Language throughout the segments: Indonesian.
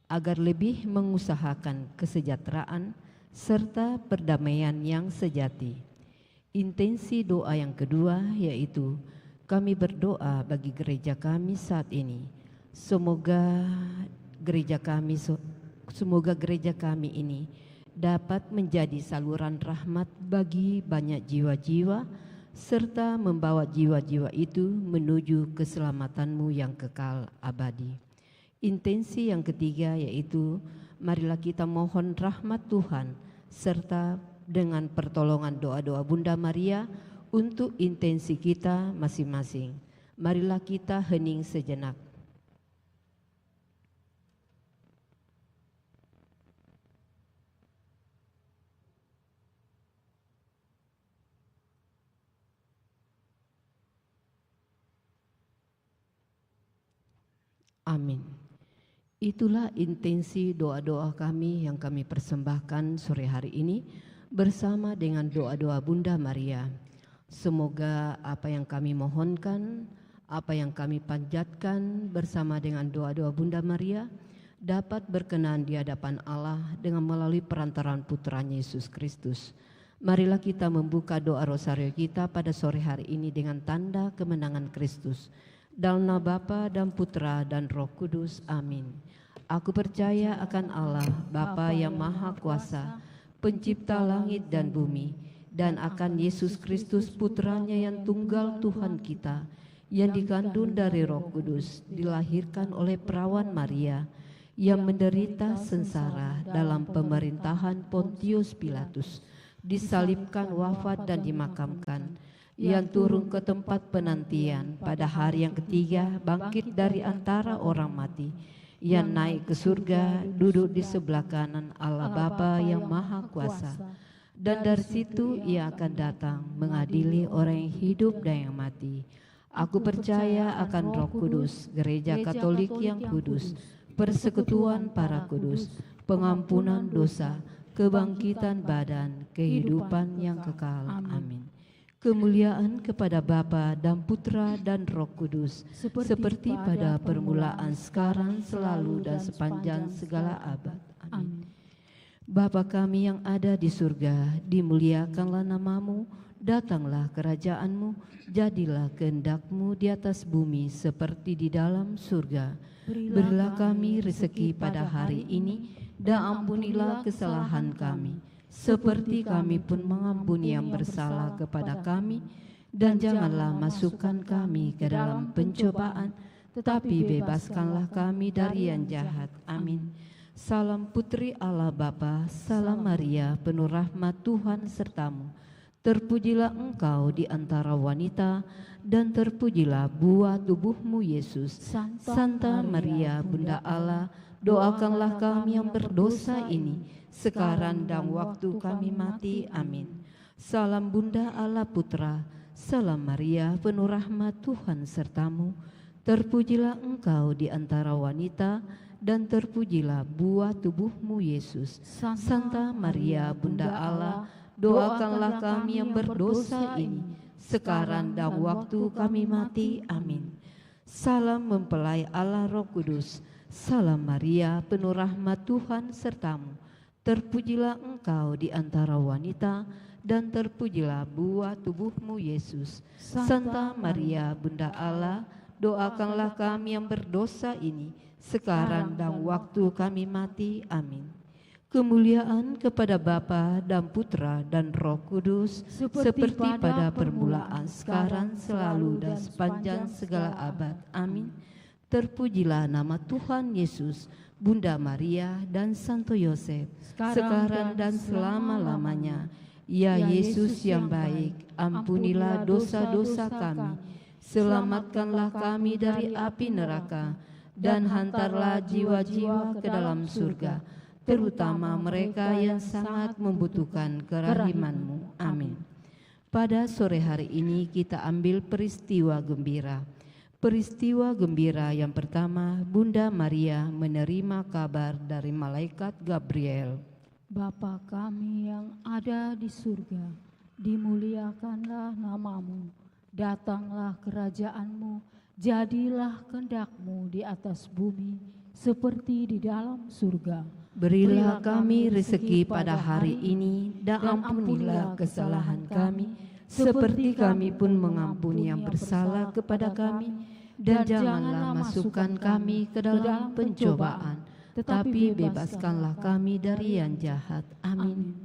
agar lebih mengusahakan kesejahteraan serta perdamaian yang sejati. Intensi doa yang kedua yaitu kami berdoa bagi gereja kami saat ini. Semoga gereja kami ini dapat menjadi saluran rahmat bagi banyak jiwa-jiwa serta membawa jiwa-jiwa itu menuju keselamatanmu yang kekal abadi. Intensi yang ketiga yaitu marilah kita mohon rahmat Tuhan serta dengan pertolongan doa-doa Bunda Maria untuk intensi kita masing-masing. Marilah kita hening sejenak. Amin. Itulah intensi doa-doa kami yang kami persembahkan sore hari ini bersama dengan doa-doa Bunda Maria. Semoga apa yang kami mohonkan, apa yang kami panjatkan bersama dengan doa-doa Bunda Maria dapat berkenan di hadapan Allah dengan melalui perantaraan Putranya Yesus Kristus. Marilah kita membuka doa rosario kita pada sore hari ini dengan tanda kemenangan Kristus. Dalam nama Bapa dan Putra dan Roh Kudus. Amin. Aku percaya akan Allah, Bapa yang Maha Kuasa, Pencipta langit dan bumi, dan akan Yesus Kristus Putranya yang tunggal Tuhan kita, yang dikandung dari Roh Kudus, dilahirkan oleh perawan Maria, yang menderita sengsara dalam pemerintahan Pontius Pilatus, disalibkan, wafat dan dimakamkan, yang turun ke tempat penantian, pada hari yang ketiga bangkit dari antara orang mati, yang naik ke surga, duduk di sebelah kanan Allah Bapa yang Maha Kuasa, dan dari situ ia akan datang mengadili orang yang hidup dan yang mati. Aku percaya akan Roh Kudus, Gereja Katolik yang kudus, persekutuan para kudus, pengampunan dosa, kebangkitan badan, kehidupan yang kekal. Amin. Kemuliaan kepada Bapa dan Putra dan Roh Kudus, seperti pada permulaan, sekarang, selalu, dan sepanjang segala abad. Amin. Bapa kami yang ada di surga, dimuliakanlah namamu, datanglah kerajaanmu, jadilah kehendak-Mu di atas bumi seperti di dalam surga. Berilah kami rezeki pada hari ini, dan ampunilah kesalahan kami, seperti kami pun mengampuni yang bersalah kepada kami, dan janganlah masukkan kami ke dalam pencobaan, tetapi bebaskanlah kami dari yang jahat. Amin. Salam Putri Allah Bapa, salam Maria, penuh rahmat Tuhan sertamu. Terpujilah engkau di antara wanita, dan terpujilah buah tubuhmu Yesus. Santa Maria, Bunda Allah, doakanlah kami yang berdosa ini, sekarang dan waktu kami mati. Amin. Salam Bunda Allah Putra, salam Maria, penuh rahmat Tuhan sertamu. Terpujilah engkau di antara wanita, dan terpujilah buah tubuhmu Yesus. Santa Maria, Bunda Allah, doakanlah kami yang berdosa ini, sekarang dan waktu kami mati. Amin. Salam mempelai Allah Roh Kudus, salam Maria, penuh rahmat Tuhan sertamu. Terpujilah engkau di antara wanita, dan terpujilah buah tubuhmu Yesus. Santa Maria, Bunda Allah, doakanlah kami yang berdosa ini, sekarang dan waktu kami mati. Amin. Kemuliaan kepada Bapa dan Putra dan Roh Kudus, seperti pada permulaan, sekarang, selalu, dan sepanjang segala abad. Amin. Terpujilah nama Tuhan Yesus, Bunda Maria, dan Santo Yosef, sekarang dan selama-lamanya. Ya Yesus yang baik, ampunilah dosa-dosa kami, selamatkanlah kami dari api neraka, dan hantarlah jiwa-jiwa ke dalam surga, terutama mereka yang sangat membutuhkan kerahiman-Mu. Amin. Pada sore hari ini kita ambil peristiwa gembira. Peristiwa gembira yang pertama, Bunda Maria menerima kabar dari malaikat Gabriel. Bapa kami yang ada di surga, dimuliakanlah namamu, datanglah kerajaan-Mu, jadilah kehendak-Mu di atas bumi seperti di dalam surga. Berilah kami rezeki pada hari ini, dan ampunilah kesalahan kami, seperti kami pun mengampuni yang bersalah kepada kami. Dan janganlah masukkan kami ke dalam pencobaan, tetapi bebaskanlah kami dari yang jahat. Amin.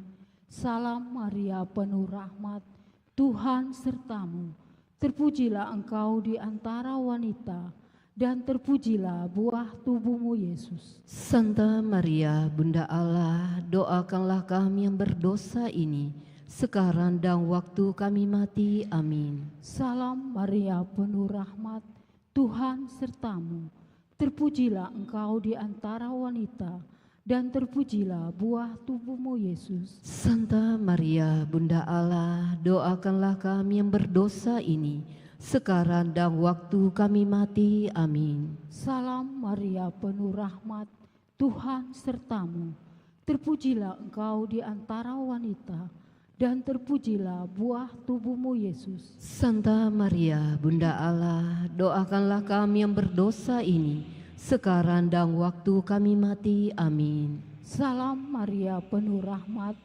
Salam Maria, penuh rahmat, Tuhan sertamu. Terpujilah engkau di antara wanita, dan terpujilah buah tubuhmu Yesus. Santa Maria, Bunda Allah, doakanlah kami yang berdosa ini, sekarang dan waktu kami mati. Amin. Salam Maria, penuh rahmat, Tuhan sertamu. Terpujilah engkau di antara wanita, dan terpujilah buah tubuhmu Yesus. Santa Maria, Bunda Allah, doakanlah kami yang berdosa ini, sekarang dan waktu kami mati. Amin. Salam Maria, penuh rahmat, Tuhan sertamu. Terpujilah engkau di antara wanita, dan terpujilah buah tubuhmu Yesus. Santa Maria, Bunda Allah, doakanlah kami yang berdosa ini, sekarang dan waktu kami mati. Amin. Salam Maria, penuh rahmat,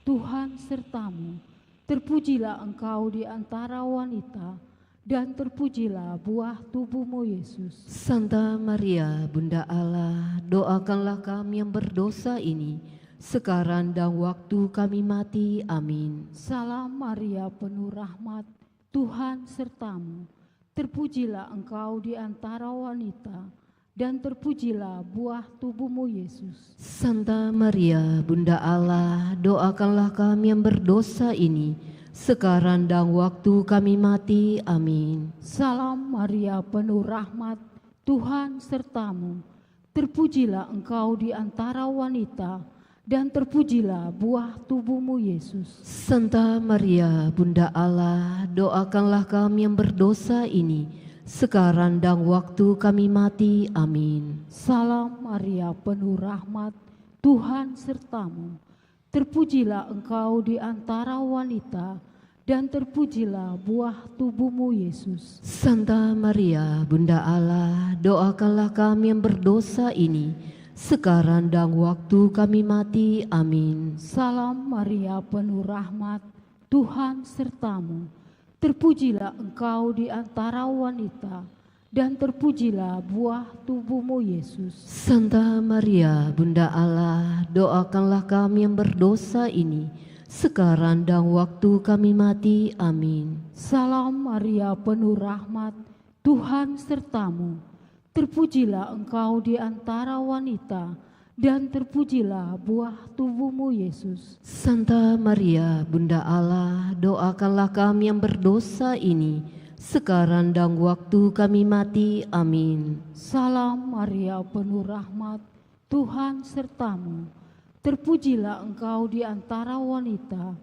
Tuhan sertamu. Terpujilah engkau di antara wanita, dan terpujilah buah tubuhmu Yesus. Santa Maria, Bunda Allah, doakanlah kami yang berdosa ini, sekarang dan waktu kami mati. Amin. Salam Maria, penuh rahmat, Tuhan sertamu. Terpujilah engkau di antara wanita, dan terpujilah buah tubuhmu Yesus. Santa Maria, Bunda Allah, doakanlah kami yang berdosa ini, sekarang dan waktu kami mati. Amin. Salam Maria, penuh rahmat, Tuhan sertamu. Terpujilah engkau di antara wanita, dan terpujilah buah tubuhmu Yesus. Santa Maria, Bunda Allah, doakanlah kami yang berdosa ini, sekarang dan waktu kami mati. Amin. Salam Maria, penuh rahmat, Tuhan sertamu. Terpujilah engkau di antara wanita, dan terpujilah buah tubuhmu Yesus. Santa Maria, Bunda Allah, doakanlah kami yang berdosa ini, sekarang dan waktu kami mati. Amin. Salam Maria, penuh rahmat, Tuhan sertamu. Terpujilah engkau di antara wanita, dan terpujilah buah tubuhmu Yesus. Santa Maria, Bunda Allah, doakanlah kami yang berdosa ini, sekarang dan waktu kami mati. Amin. Salam Maria, penuh rahmat, Tuhan sertamu. Terpujilah engkau di antara wanita, dan terpujilah buah tubuhmu Yesus. Santa Maria, Bunda Allah, doakanlah kami yang berdosa ini, sekarang dan waktu kami mati. Amin. Salam Maria, penuh rahmat, Tuhan sertamu. Terpujilah engkau di antara wanita,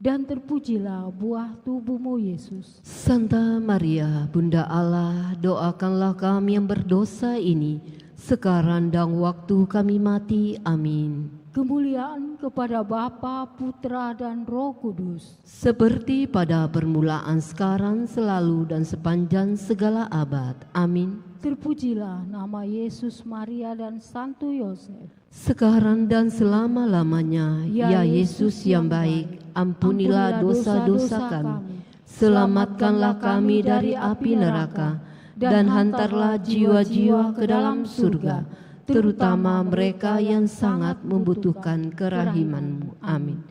dan terpujilah buah tubuhmu Yesus. Santa Maria, Bunda Allah, doakanlah kami yang berdosa ini, sekarang dan waktu kami mati. Amin. Kemuliaan kepada Bapa, Putra, dan Roh Kudus, seperti pada permulaan, sekarang, selalu, dan sepanjang segala abad. Amin. Terpujilah nama Yesus, Maria, dan Santo Yosef, sekarang dan selama-lamanya. Ya Yesus yang baik, ampunilah dosa-dosa kami, selamatkanlah kami dari api neraka, dan hantarlah jiwa-jiwa ke dalam surga, terutama mereka yang sangat membutuhkan kerahiman-Mu. Amin.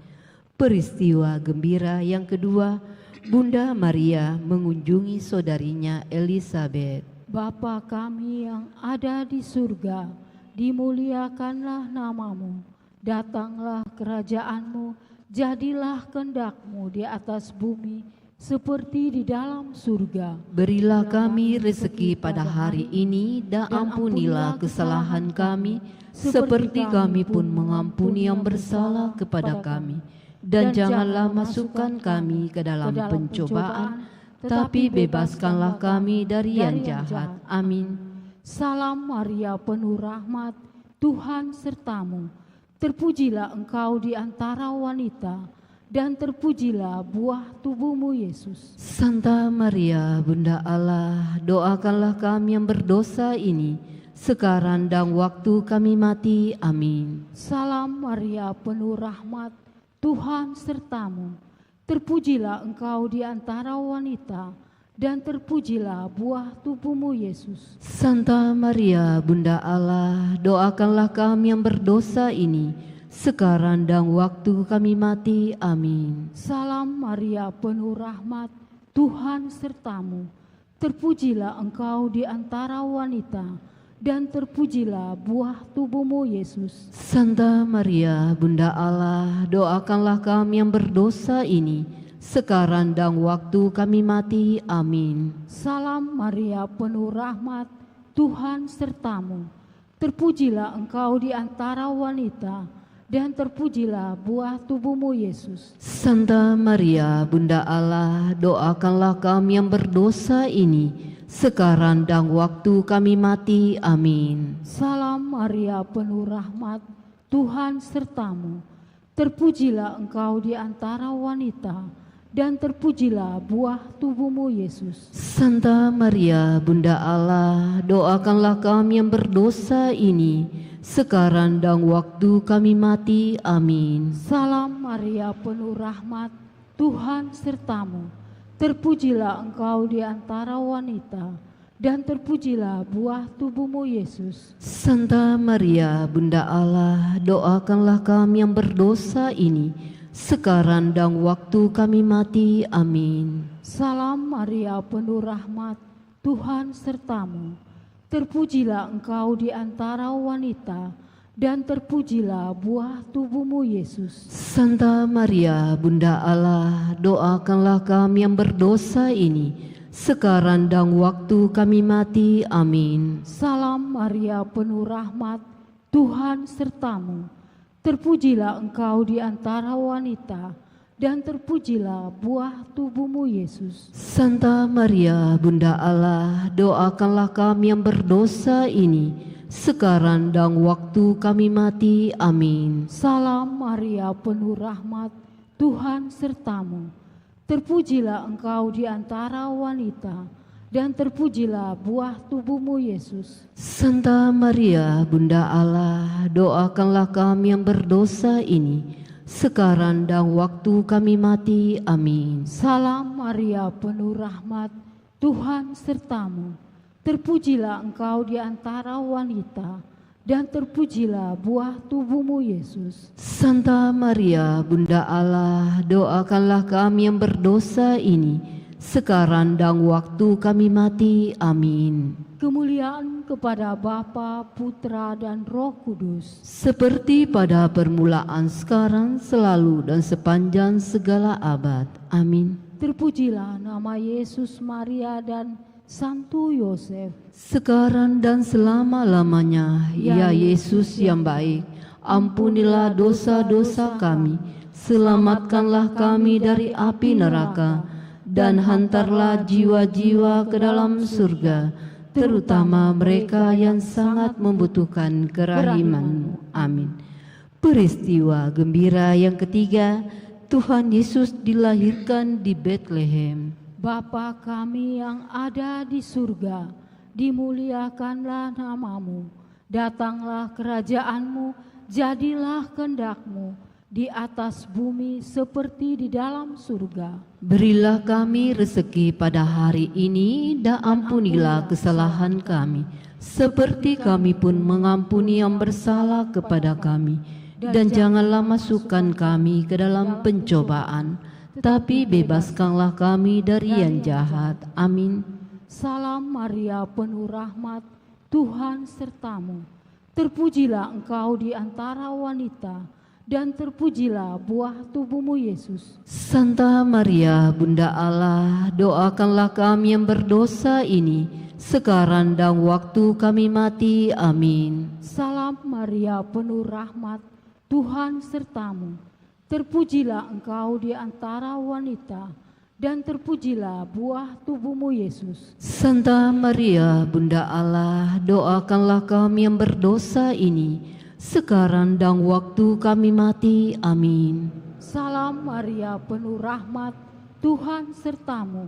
Peristiwa gembira yang kedua, Bunda Maria mengunjungi saudarinya Elizabeth. Bapa kami yang ada di surga, dimuliakanlah namamu, datanglah kerajaan-Mu, jadilah kehendak-Mu di atas bumi seperti di dalam surga. Berilah kami rezeki pada hari ini, dan ampunilah kesalahan kami, seperti kami pun mengampuni yang bersalah kepada kami. Dan janganlah masukkan kami ke dalam pencobaan, tetapi bebaskanlah kami dari yang jahat. Amin. Salam Maria, penuh rahmat, Tuhan sertamu. Terpujilah engkau di antara wanita, dan terpujilah buah tubuhmu Yesus. Santa Maria, Bunda Allah, doakanlah kami yang berdosa ini, sekarang dan waktu kami mati. Amin. Salam Maria, penuh rahmat, Tuhan sertamu. Terpujilah engkau di antara wanita, dan terpujilah buah tubuhmu, Yesus. Santa Maria, Bunda Allah, doakanlah kami yang berdosa ini, sekarang dan waktu kami mati. Amin. Salam Maria, penuh rahmat, Tuhan sertamu. Terpujilah engkau di antara wanita, dan terpujilah buah tubuhmu, Yesus. Santa Maria, Bunda Allah, doakanlah kami yang berdosa ini, sekarang dan waktu kami mati. Amin. Salam Maria, penuh rahmat, Tuhan sertamu. Terpujilah engkau di antara wanita, dan terpujilah buah tubuhmu, Yesus. Santa Maria, Bunda Allah, doakanlah kami yang berdosa ini, sekarang dan waktu kami mati. Amin. Salam Maria, penuh rahmat, Tuhan sertamu. Terpujilah engkau di antara wanita, dan terpujilah buah tubuhmu, Yesus. Santa Maria, Bunda Allah, doakanlah kami yang berdosa ini, sekarang dan waktu kami mati. Amin. Salam Maria, penuh rahmat, Tuhan sertamu. Terpujilah engkau di antara wanita, dan terpujilah buah tubuhmu, Yesus. Santa Maria, Bunda Allah, doakanlah kami yang berdosa ini, sekarang dan waktu kami mati. Amin. Salam Maria, penuh rahmat, Tuhan sertamu. Terpujilah engkau di antara wanita, dan terpujilah buah tubuhmu, Yesus. Santa Maria, Bunda Allah, doakanlah kami yang berdosa ini, sekarang dan waktu kami mati. Amin. Salam Maria, penuh rahmat, Tuhan sertamu. Terpujilah engkau di antara wanita, dan terpujilah buah tubuhmu, Yesus. Santa Maria, Bunda Allah, doakanlah kami yang berdosa ini, sekarang dan waktu kami mati. Amin. Salam Maria, penuh rahmat, Tuhan sertamu. Terpujilah engkau di antara wanita, dan terpujilah buah tubuhmu, Yesus. Santa Maria, Bunda Allah, doakanlah kami yang berdosa ini, sekarang dan waktu kami mati. Amin. Salam Maria, penuh rahmat, Tuhan sertamu. Terpujilah engkau di antara wanita, dan terpujilah buah tubuhmu, Yesus. Santa Maria, Bunda Allah, doakanlah kami yang berdosa ini, sekarang dan waktu kami mati. Amin. Kemuliaan kepada Bapa, Putra, dan Roh Kudus, Seperti pada permulaan, sekarang, selalu, dan sepanjang segala abad. Amin. terpujilah nama Yesus, Maria, dan Santo Yosef. Sekarang dan selama-lamanya, ya Yesus yang baik, ampunilah dosa-dosa kami, selamatkanlah kami dari api neraka, dan hantarlah jiwa-jiwa ke dalam surga, terutama mereka yang sangat membutuhkan kerahiman-Mu. Amin. Peristiwa gembira yang ketiga, Tuhan Yesus dilahirkan di Betlehem. Bapa kami yang ada di surga, dimuliakanlah namamu. Datanglah kerajaan-Mu, jadilah kehendak-Mu di atas bumi seperti di dalam surga. Berilah kami rezeki pada hari ini, dan ampunilah kesalahan kami, seperti kami pun mengampuni yang bersalah kepada kami. Dan janganlah masukkan kami ke dalam pencobaan, tapi bebaskanlah kami dari yang jahat. Amin. Salam Maria, penuh rahmat, Tuhan sertamu. Terpujilah engkau di antara wanita, dan terpujilah buah tubuhmu, Yesus. Santa Maria, Bunda Allah, doakanlah kami yang berdosa ini, sekarang dan waktu kami mati. Amin. Salam Maria, penuh rahmat, Tuhan sertamu. Terpujilah engkau di antara wanita, dan terpujilah buah tubuhmu, Yesus. Santa Maria, Bunda Allah, doakanlah kami yang berdosa ini, sekarang dan waktu kami mati. Amin. Salam Maria, penuh rahmat, Tuhan sertamu.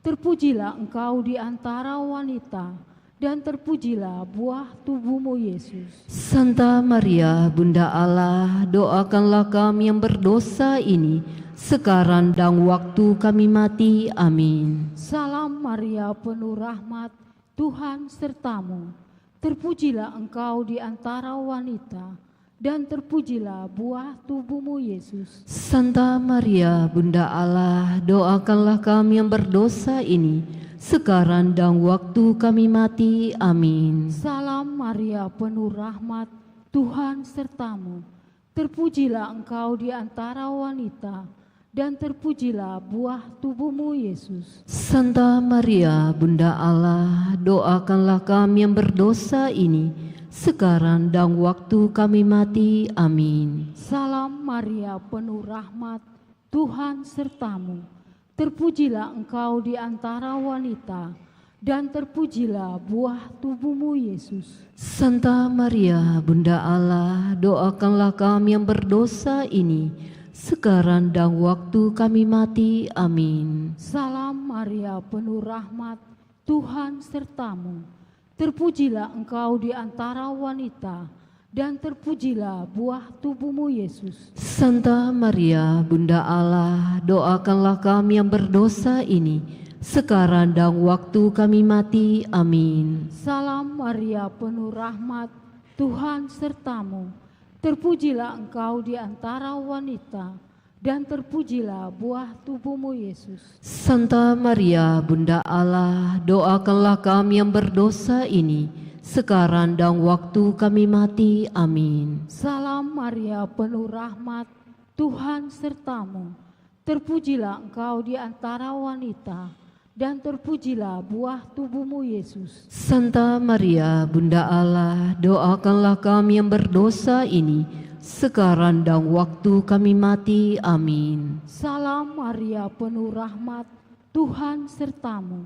Terpujilah engkau di antara wanita, dan terpujilah buah tubuhmu Yesus. Santa Maria, Bunda Allah, doakanlah kami yang berdosa ini, sekarang dan waktu kami mati. Amin. Salam Maria, penuh rahmat, Tuhan sertamu. Terpujilah engkau di antara wanita, dan terpujilah buah tubuhmu Yesus. Santa Maria, Bunda Allah, doakanlah kami yang berdosa ini, sekarang dan waktu kami mati. Amin. Salam Maria, penuh rahmat, Tuhan sertamu. Terpujilah engkau di antara wanita, dan terpujilah buah tubuhmu Yesus. Santa Maria, Bunda Allah, doakanlah kami yang berdosa ini, sekarang dan waktu kami mati. Amin. Salam Maria, penuh rahmat, Tuhan sertamu. Terpujilah engkau di antara wanita, dan terpujilah buah tubuhmu Yesus. Santa Maria, Bunda Allah, doakanlah kami yang berdosa ini, sekarang dan waktu kami mati. Amin. Salam Maria, penuh rahmat, Tuhan sertamu. Terpujilah engkau di antara wanita, dan terpujilah buah tubuhmu Yesus. Santa Maria, Bunda Allah, doakanlah kami yang berdosa ini, sekarang dan waktu kami mati. Amin. Salam Maria, penuh rahmat, Tuhan sertamu. Terpujilah engkau di antara wanita, dan terpujilah buah tubuhmu Yesus. Santa Maria, Bunda Allah, doakanlah kami yang berdosa ini, sekarang dan waktu kami mati. Amin. Salam Maria, penuh rahmat, Tuhan sertamu. Terpujilah engkau di antara wanita, dan terpujilah buah tubuhmu Yesus. Santa Maria, Bunda Allah, doakanlah kami yang berdosa ini, sekarang dan waktu kami mati. Amin. Salam Maria, penuh rahmat, Tuhan sertamu.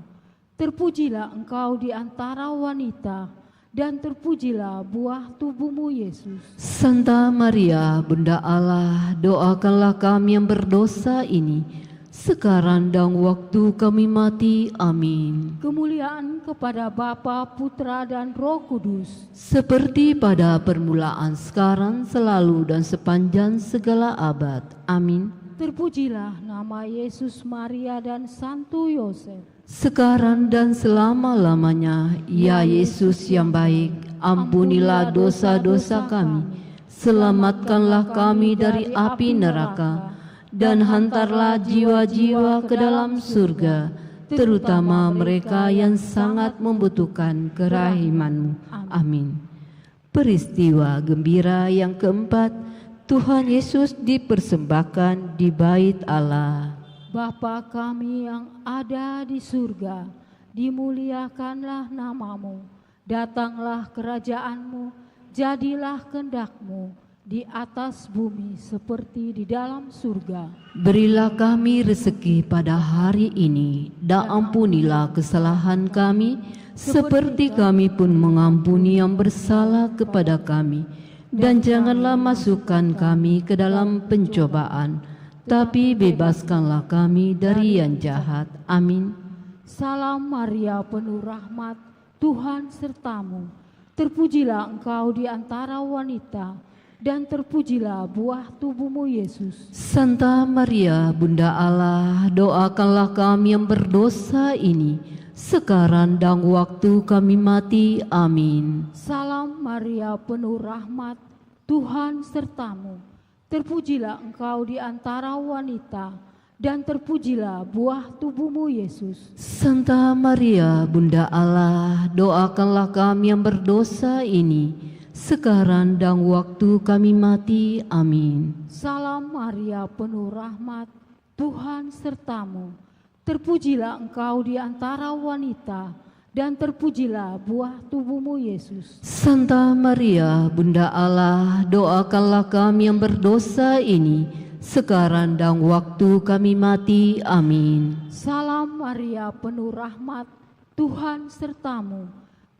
Terpujilah engkau di antara wanita, dan terpujilah buah tubuhmu Yesus. Santa Maria, Bunda Allah, doakanlah kami yang berdosa ini, sekarang dan waktu kami mati. Amin. Kemuliaan kepada Bapa, Putra, dan Roh Kudus, Seperti pada permulaan, sekarang, selalu, dan sepanjang segala abad. Amin. terpujilah nama Yesus, Maria, dan Santo Yosef. Sekarang dan selama-lamanya. Ya Yesus yang baik, ampunilah dosa-dosa kami, selamatkanlah kami dari api neraka, dan hantarlah jiwa-jiwa ke dalam surga, terutama mereka yang sangat membutuhkan kerahiman-Mu. Amin. Peristiwa gembira yang keempat, Tuhan Yesus dipersembahkan di bait Allah. Bapa kami yang ada di surga, dimuliakanlah namamu, datanglah kerajaan-Mu, jadilah kehendak-Mu di atas bumi seperti di dalam surga. Berilah kami rezeki pada hari ini, dan ampunilah kesalahan kami, seperti kami pun mengampuni yang bersalah kepada kami. Dan janganlah masukkan kami ke dalam pencobaan, tapi bebaskanlah kami dari yang jahat. Amin. Salam Maria, penuh rahmat, Tuhan sertamu. Terpujilah engkau di antara wanita, dan terpujilah buah tubuhmu Yesus. Santa Maria, Bunda Allah, doakanlah kami yang berdosa ini, sekarang dan waktu kami mati. Amin. Salam Maria, penuh rahmat, Tuhan sertamu. Terpujilah engkau di antara wanita, dan terpujilah buah tubuhmu Yesus. Santa Maria, Bunda Allah, doakanlah kami yang berdosa ini, sekarang dan waktu kami mati. Amin. Salam Maria, penuh rahmat, Tuhan sertamu. Terpujilah engkau di antara wanita, dan terpujilah buah tubuhmu Yesus. Santa Maria, Bunda Allah, doakanlah kami yang berdosa ini, sekarang dan waktu kami mati. Amin. Salam Maria, penuh rahmat, Tuhan sertamu.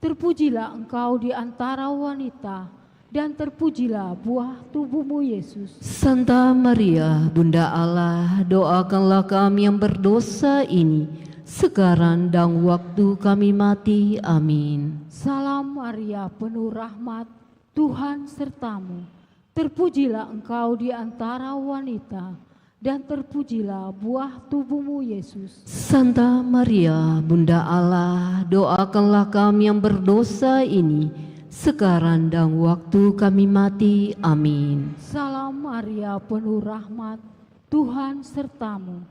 Terpujilah engkau di antara wanita, dan terpujilah buah tubuhmu Yesus. Santa Maria, Bunda Allah, doakanlah kami yang berdosa ini, sekarang dan waktu kami mati. Amin. Salam Maria, penuh rahmat, Tuhan sertamu. Terpujilah engkau di antara wanita, dan terpujilah buah tubuhmu, Yesus. Santa Maria, Bunda Allah, doakanlah kami yang berdosa ini, sekarang dan waktu kami mati. Amin. Salam Maria, penuh rahmat, Tuhan sertamu.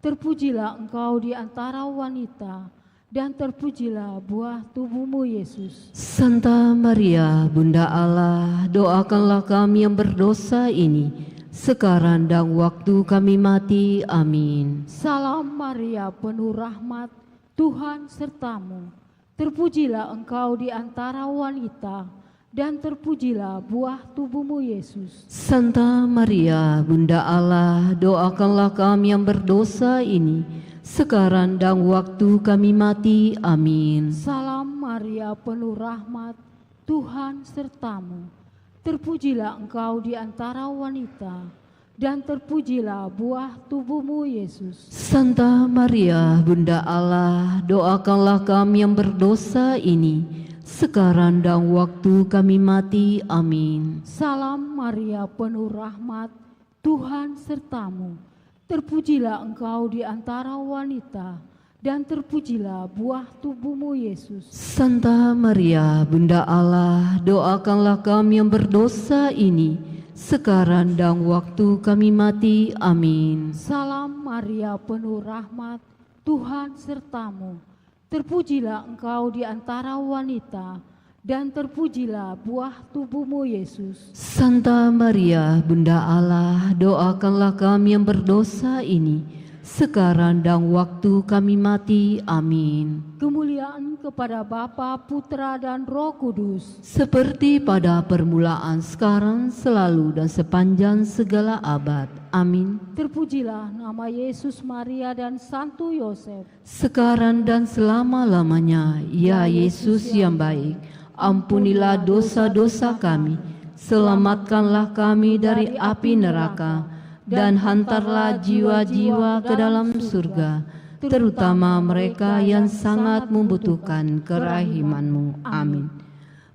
Terpujilah engkau di antara wanita, dan terpujilah buah tubuhmu, Yesus. Santa Maria, Bunda Allah, doakanlah kami yang berdosa ini, sekarang dan waktu kami mati. Amin. Salam Maria, penuh rahmat, Tuhan sertamu. Terpujilah engkau di antara wanita, dan terpujilah buah tubuhmu, Yesus. Santa Maria, Bunda Allah, doakanlah kami yang berdosa ini, sekarang dan waktu kami mati. Amin. Salam Maria, penuh rahmat, Tuhan sertamu. Terpujilah engkau di antara wanita, dan terpujilah buah tubuhmu, Yesus. Santa Maria, Bunda Allah, doakanlah kami yang berdosa ini, sekarang dan waktu kami mati. Amin. Salam Maria, penuh rahmat, Tuhan sertamu. Terpujilah engkau di antara wanita, dan terpujilah buah tubuhmu, Yesus. Santa Maria, Bunda Allah, doakanlah kami yang berdosa ini, sekarang dan waktu kami mati. Amin. Salam Maria, penuh rahmat, Tuhan sertamu. Terpujilah engkau di antara wanita, dan terpujilah buah tubuhmu, Yesus. Santa Maria, Bunda Allah, doakanlah kami yang berdosa ini, sekarang dan waktu kami mati. Amin. Kemuliaan kepada Bapa, Putra, dan Roh Kudus, Seperti pada permulaan, sekarang, selalu, dan sepanjang segala abad. Amin. terpujilah nama Yesus, Maria, dan Santo Yosef. Sekarang dan selama-lamanya, ya Yesus yang baik, ampunilah dosa-dosa kami, selamatkanlah kami dari api neraka, dan hantarlah jiwa-jiwa ke dalam surga, terutama mereka yang sangat membutuhkan kerahiman-Mu. Amin.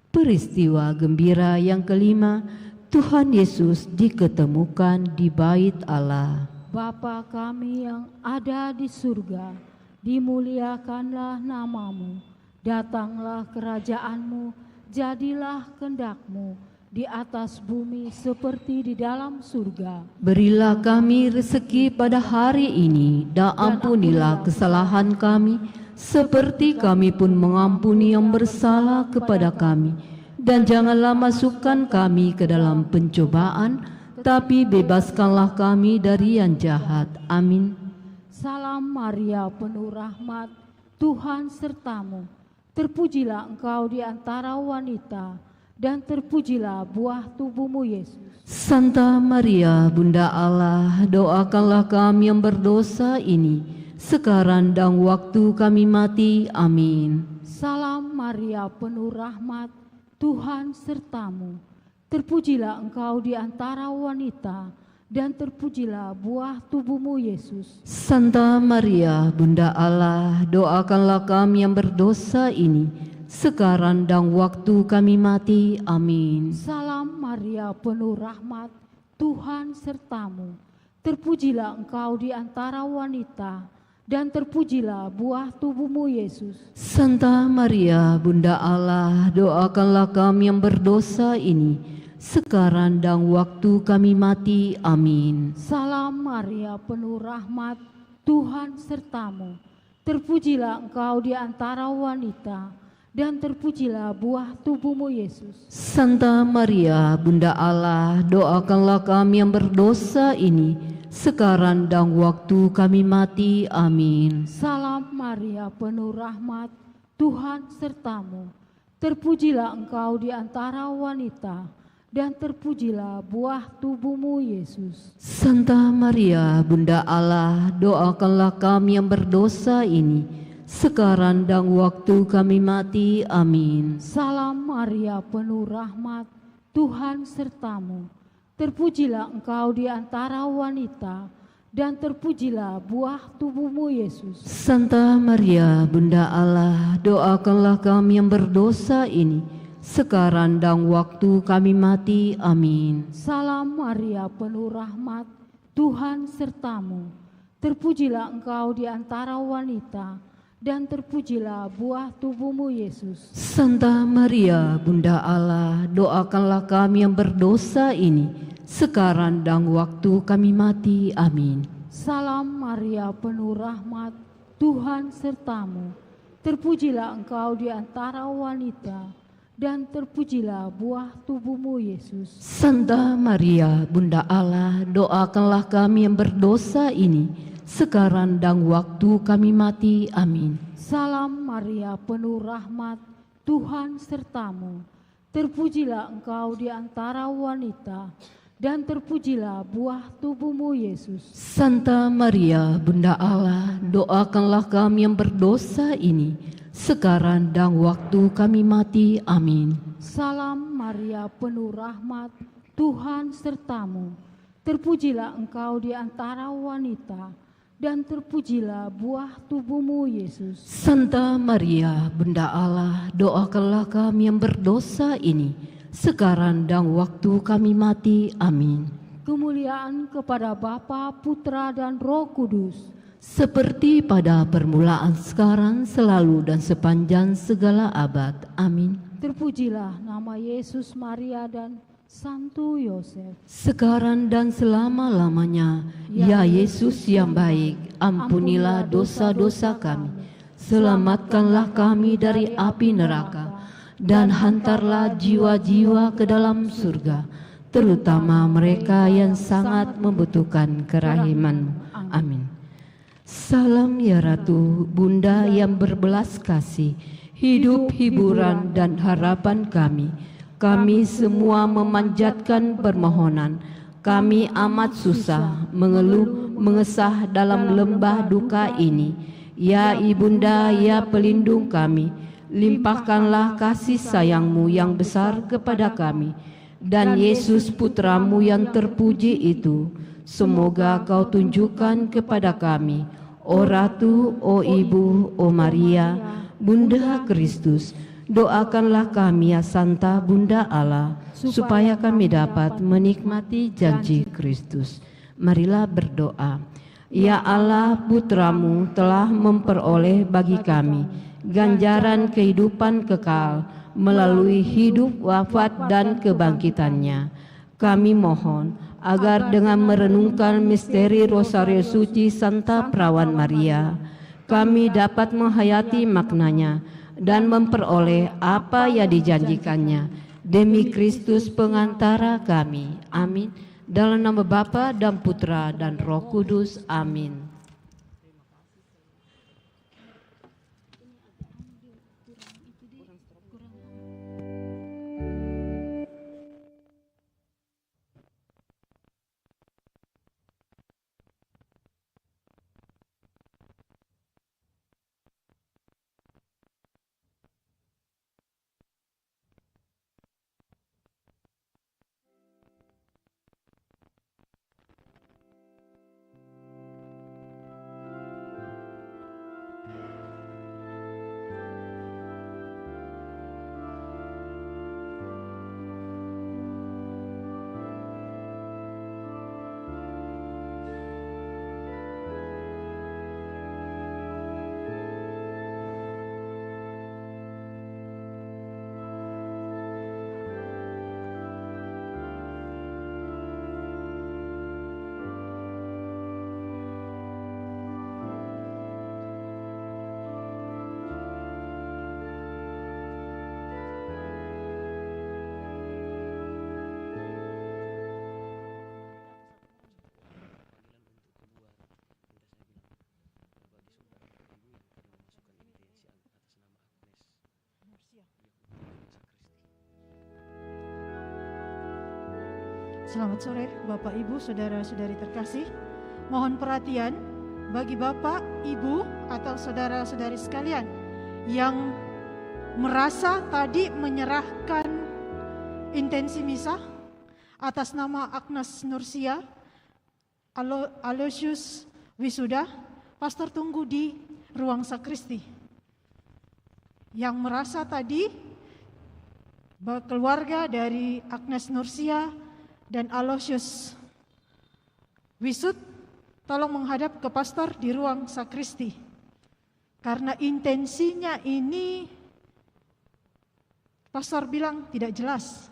Peristiwa gembira yang kelima, Tuhan Yesus diketemukan di bait Allah. Bapa kami yang ada di surga, dimuliakanlah namamu, datanglah kerajaan-Mu, jadilah kehendak-Mu di atas bumi seperti di dalam surga. Berilah kami rezeki pada hari ini, dan ampunilah kesalahan kami, seperti kami pun mengampuni yang bersalah kepada kami. Dan janganlah masukkan kami ke dalam pencobaan, tapi bebaskanlah kami dari yang jahat. Amin. Salam Maria, penuh rahmat, Tuhan sertamu. Terpujilah engkau di antara wanita, dan terpujilah buah tubuhmu, Yesus. Santa Maria, Bunda Allah, doakanlah kami yang berdosa ini, sekarang dan waktu kami mati. Amin. Salam Maria, penuh rahmat, Tuhan sertamu. Terpujilah engkau di antara wanita, dan terpujilah buah tubuhmu, Yesus. Santa Maria, Bunda Allah, doakanlah kami yang berdosa ini, sekarang dan waktu kami mati. Amin. Salam Maria, penuh rahmat, Tuhan sertamu. Terpujilah engkau di antara wanita, dan terpujilah buah tubuhmu, Yesus. Santa Maria, Bunda Allah, doakanlah kami yang berdosa ini, sekarang dan waktu kami mati. Amin. Salam Maria, penuh rahmat, Tuhan sertamu. Terpujilah engkau di antara wanita, dan terpujilah buah tubuhmu, Yesus. Santa Maria, Bunda Allah, doakanlah kami yang berdosa ini, sekarang dan waktu kami mati. Amin. Salam Maria, penuh rahmat, Tuhan sertamu. Terpujilah engkau di antara wanita, dan terpujilah buah tubuhmu, Yesus. Santa Maria, Bunda Allah, doakanlah kami yang berdosa ini, sekarang dan waktu kami mati. Amin. Salam Maria, penuh rahmat, Tuhan sertamu. Terpujilah engkau di antara wanita, dan terpujilah buah tubuhmu Yesus. Santa Maria, Bunda Allah, doakanlah kami yang berdosa ini, sekarang dan waktu kami mati. Amin. Salam Maria, penuh rahmat, Tuhan sertamu. Terpujilah engkau di antara wanita, dan terpujilah buah tubuhmu Yesus. Santa Maria, Bunda Allah, doakanlah kami yang berdosa ini, sekarang dan waktu kami mati. Amin. Salam Maria, penuh rahmat, Tuhan sertamu. Terpujilah engkau di antara wanita, dan terpujilah buah tubuhmu Yesus. Santa Maria, Bunda Allah, doakanlah kami yang berdosa ini, sekarang dan waktu kami mati. Amin. Salam Maria, penuh rahmat, Tuhan sertamu. Terpujilah engkau di antara wanita, dan terpujilah buah tubuhmu Yesus. Santa Maria, Bunda Allah, doakanlah kami yang berdosa ini, sekarang dan waktu kami mati. Amin. Salam Maria, penuh rahmat, Tuhan sertamu. Terpujilah engkau di antara wanita, dan terpujilah buah tubuhmu Yesus. Santa Maria, Bunda Allah, doakanlah kami yang berdosa ini, sekarang dan waktu kami mati. Amin. Kemuliaan kepada Bapa, Putra, dan Roh Kudus, Seperti pada permulaan, sekarang, selalu, dan sepanjang segala abad. Amin. terpujilah nama Yesus, Maria, dan Santo Yosef. Sekarang dan selama-lamanya, ya Yesus yang baik, ampunilah dosa-dosa kami, selamatkanlah kami dari api neraka, dan hantarlah jiwa-jiwa ke dalam surga, terutama mereka yang sangat membutuhkan kerahiman-Mu. Amin. Salam ya Ratu, Bunda yang berbelas kasih, hidup, hiburan, dan harapan kami. Kami semua memanjatkan permohonan. Kami amat susah, mengeluh, mengesah dalam lembah duka ini. Ya Ibunda, ya pelindung kami, limpahkanlah kasih sayang-Mu yang besar kepada kami. Dan Yesus Putra-Mu yang terpuji itu, semoga Kau tunjukkan kepada kami, O Ratu, O Ibu, O Maria, Bunda Kristus. Doakanlah kami ya Santa Bunda Allah, supaya kami dapat menikmati janji Kristus. Marilah berdoa. Ya Allah, Putra-Mu telah memperoleh bagi kami ganjaran kehidupan kekal melalui hidup, wafat, dan kebangkitannya. Kami mohon agar dengan merenungkan misteri Rosario Suci Santa Perawan Maria, kami dapat menghayati maknanya dan memperoleh apa yang dijanjikannya. Demi Kristus pengantara kami. Amin. Dalam nama Bapa dan Putra dan Roh Kudus. Amin. Selamat sore Bapak Ibu, Saudara-saudari terkasih. Mohon perhatian bagi Bapak, Ibu, atau saudara-saudari sekalian yang merasa tadi menyerahkan intensi misa atas nama Agnes Nursia Aloysius wisuda, pastor tunggu di ruang sakristi. Yang merasa tadi keluarga dari Agnes Nursia dan Aloysius wisud, tolong menghadap ke pastor di ruang sakristi. Karena intensinya ini, pastor bilang tidak jelas.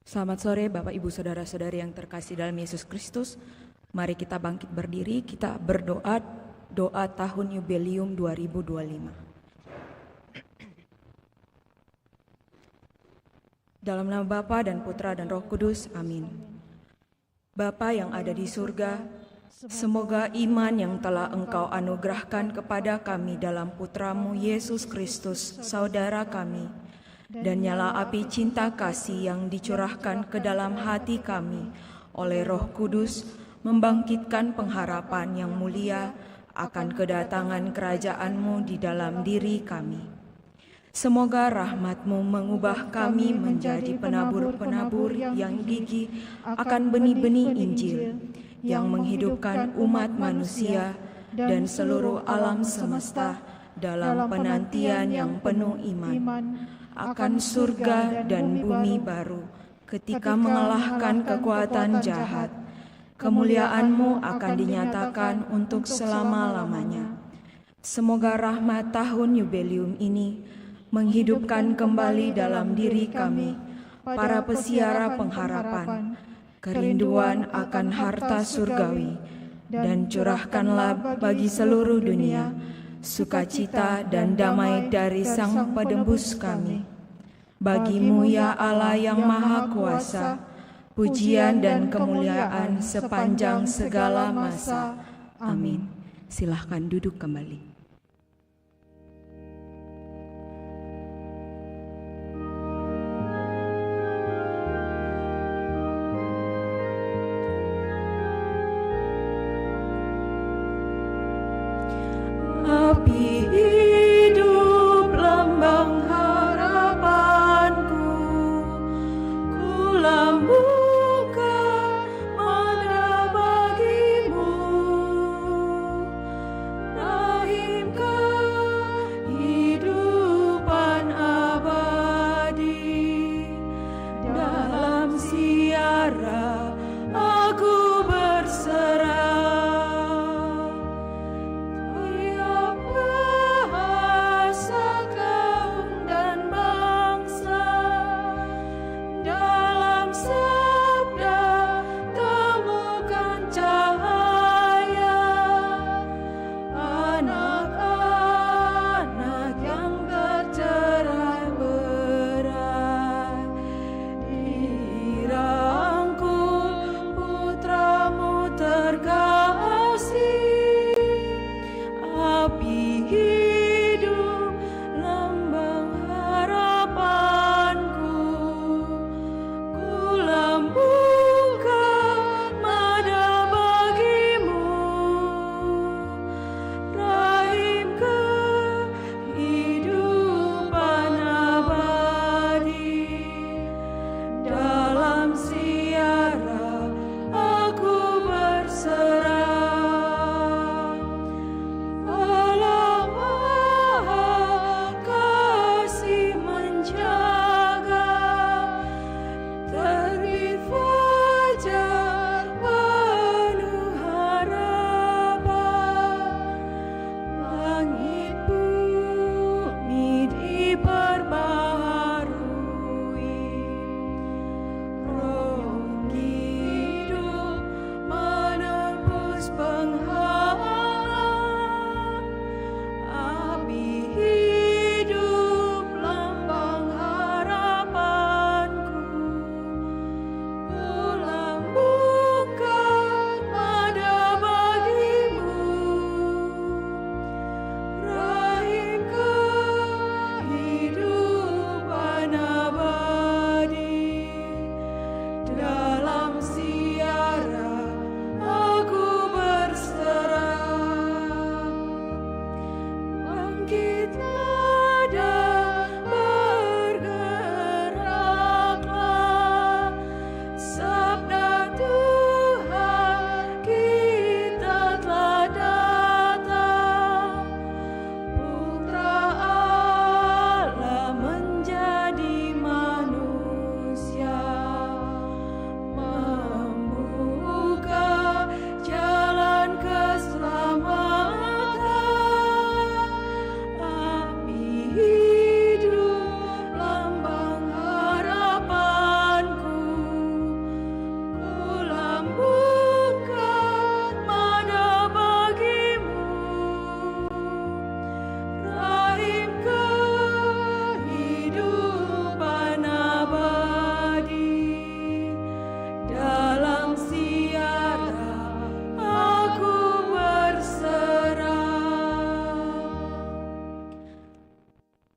Selamat sore Bapak Ibu Saudara-saudari yang terkasih dalam Yesus Kristus. Mari kita bangkit berdiri, kita berdoa doa tahun Yubelium 2025. Dalam nama Bapa dan Putra dan Roh Kudus, amin. Bapa yang ada di surga, semoga iman yang telah Engkau anugerahkan kepada kami dalam Putramu Yesus Kristus, Saudara kami, dan nyala api cinta kasih yang dicurahkan ke dalam hati kami oleh Roh Kudus membangkitkan pengharapan yang mulia akan kedatangan kerajaan-Mu di dalam diri kami. Semoga rahmat-Mu mengubah kami menjadi penabur-penabur yang gigih akan benih-benih Injil yang menghidupkan umat manusia dan seluruh alam semesta dalam penantian yang penuh iman akan surga dan bumi baru ketika mengalahkan kekuatan jahat. Kemuliaan-Mu akan dinyatakan untuk selama-lamanya. Semoga rahmat tahun Yubelium ini menghidupkan kembali dalam diri kami, para pesiara pengharapan, kerinduan akan harta surgawi, dan curahkanlah bagi seluruh dunia sukacita dan damai dari Sang Penebus kami. Bagi-Mu ya Allah yang Maha Kuasa, pujian dan kemuliaan sepanjang segala masa. Amin. Silahkan duduk kembali. Api hidup lambang harapanku, ku lambungkan mana bagi-Mu, rahim kehidupan abadi. Dalam siara aku berserah,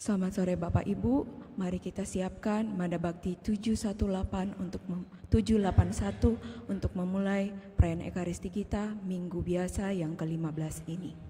Selamat sore Bapak Ibu, mari kita siapkan Mada Bakti 781 untuk memulai perayaan Ekaristi kita Minggu Biasa yang ke-15 ini.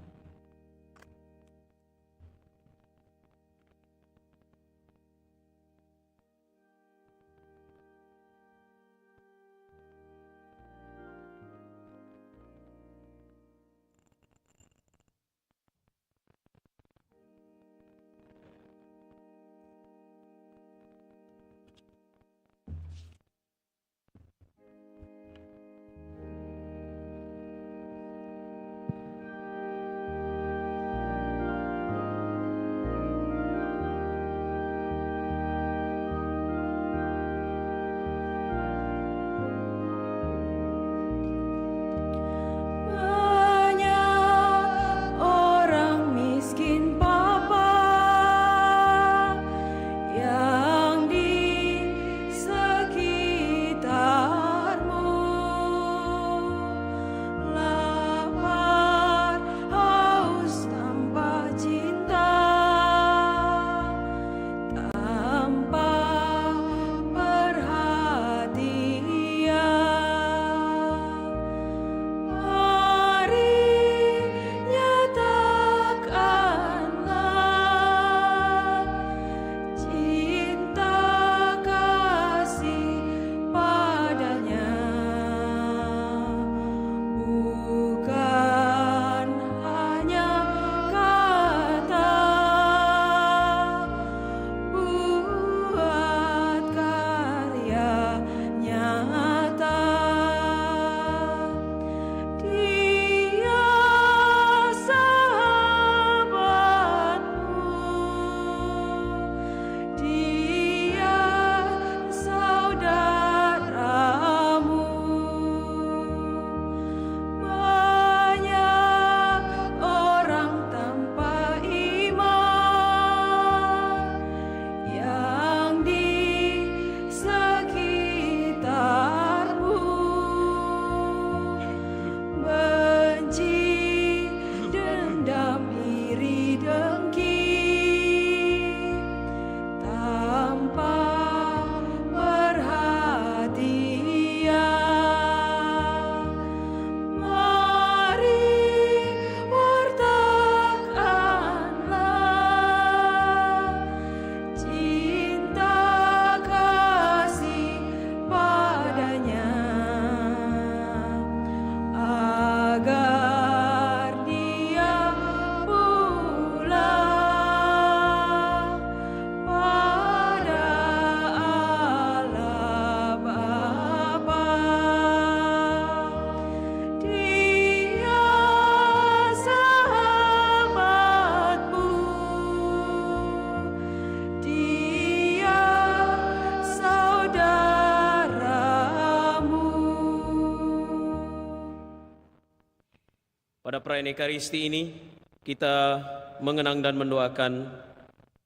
Pada perayaan Ekaristi ini, kita mengenang dan mendoakan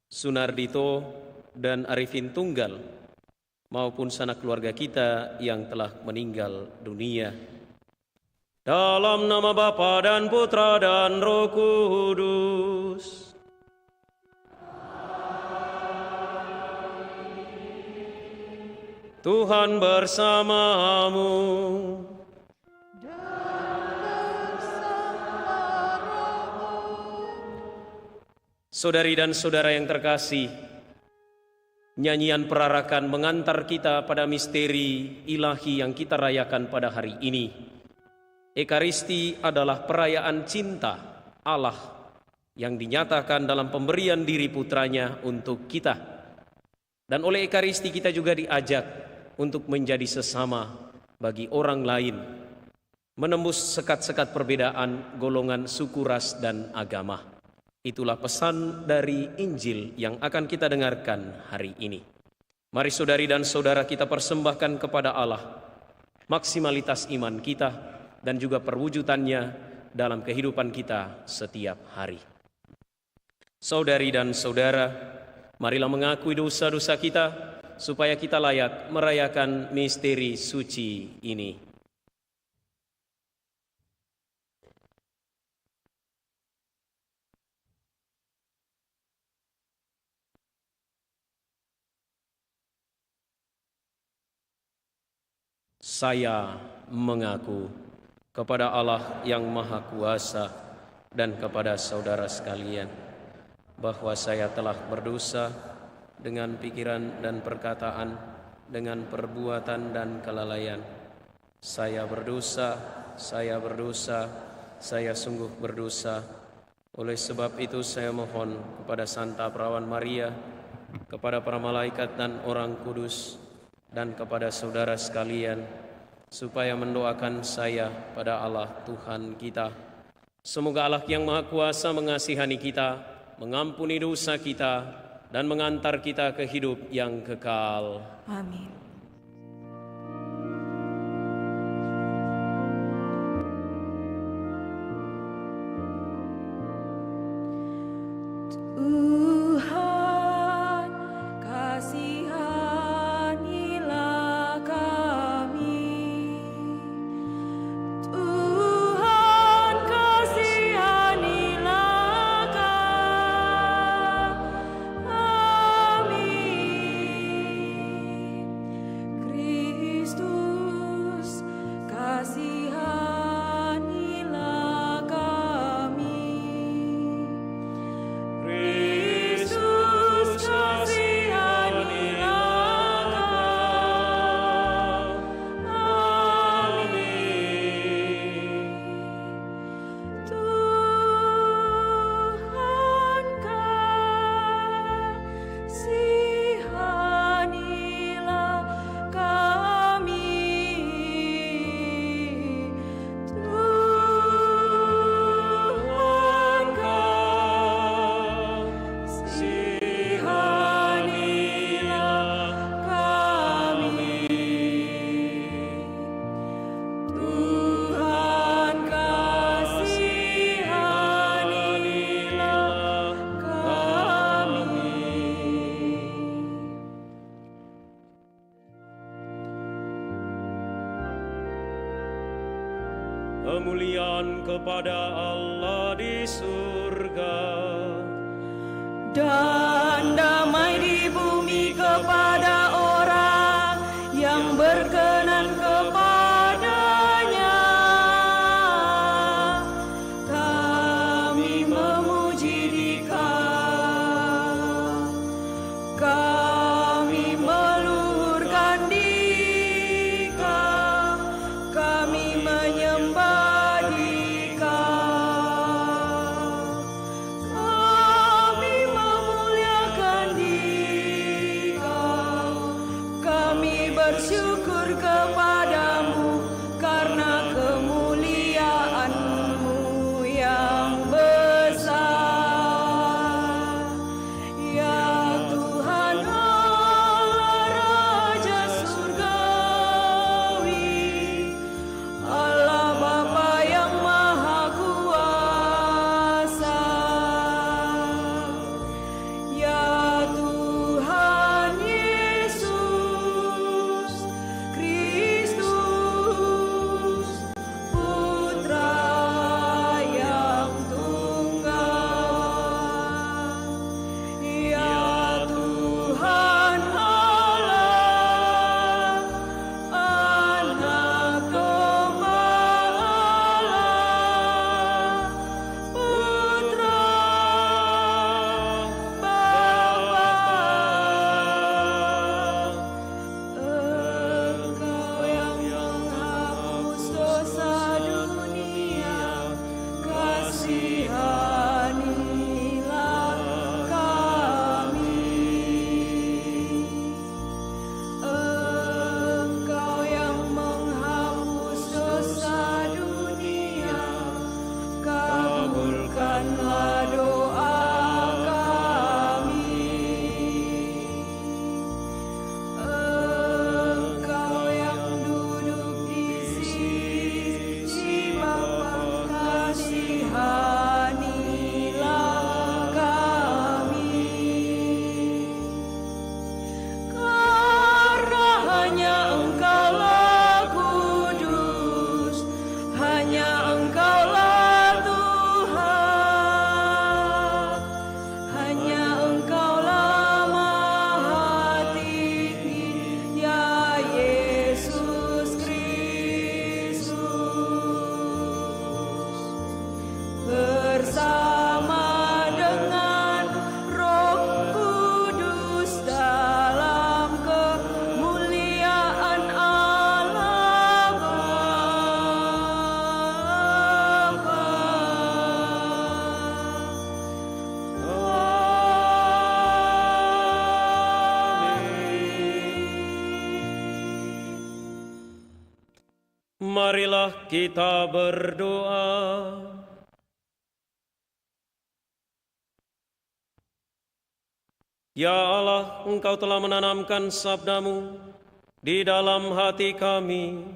Sunardito dan Arifin Tunggal, maupun sanak keluarga kita yang telah meninggal dunia. Dalam nama Bapa dan Putra dan Roh Kudus. Tuhan bersamamu. Saudari dan saudara yang terkasih, nyanyian perarakan mengantar kita pada misteri ilahi yang kita rayakan pada hari ini. Ekaristi adalah perayaan cinta Allah yang dinyatakan dalam pemberian diri putranya untuk kita. Dan oleh Ekaristi kita juga diajak untuk menjadi sesama bagi orang lain, menembus sekat-sekat perbedaan golongan, suku, ras, dan agama. Itulah pesan dari Injil yang akan kita dengarkan hari ini. Mari saudari dan saudara kita persembahkan kepada Allah maksimalitas iman kita dan juga perwujudannya dalam kehidupan kita setiap hari. Saudari dan saudara, marilah mengakui dosa-dosa kita supaya kita layak merayakan misteri suci ini. Saya mengaku kepada Allah yang Maha Kuasa dan kepada saudara sekalian bahwa saya telah berdosa dengan pikiran dan perkataan, dengan perbuatan dan kelalaian. Saya berdosa, saya sungguh berdosa. Oleh sebab itu saya mohon kepada Santa Perawan Maria, kepada para malaikat dan orang kudus, dan kepada saudara sekalian, supaya mendoakan saya pada Allah Tuhan kita. Semoga Allah yang Maha Kuasa mengasihani kita, mengampuni dosa kita, dan mengantar kita ke hidup yang kekal. Amin. Tuhan, kasihanilah kami. Tuhan, kasihanilah kami. Kristus, kasihanilah kami. Kristus, kasihanilah kami. Tuhan, kasihanilah kami. Tuhan, kasihanilah kami. Tuhan, kasihanilah kami. Kemuliaan kepada Allah di surga Dan damai di bumi kepada orang yang berkenan kepadanya. Kami memuji Dikau, kami meluhurkan Dikau, kami menyembah Dikau, kami memuliakan Dikau, kami bersyukur Marilah kita berdoa. Ya Allah, Engkau telah menanamkan sabda-Mu di dalam hati kami,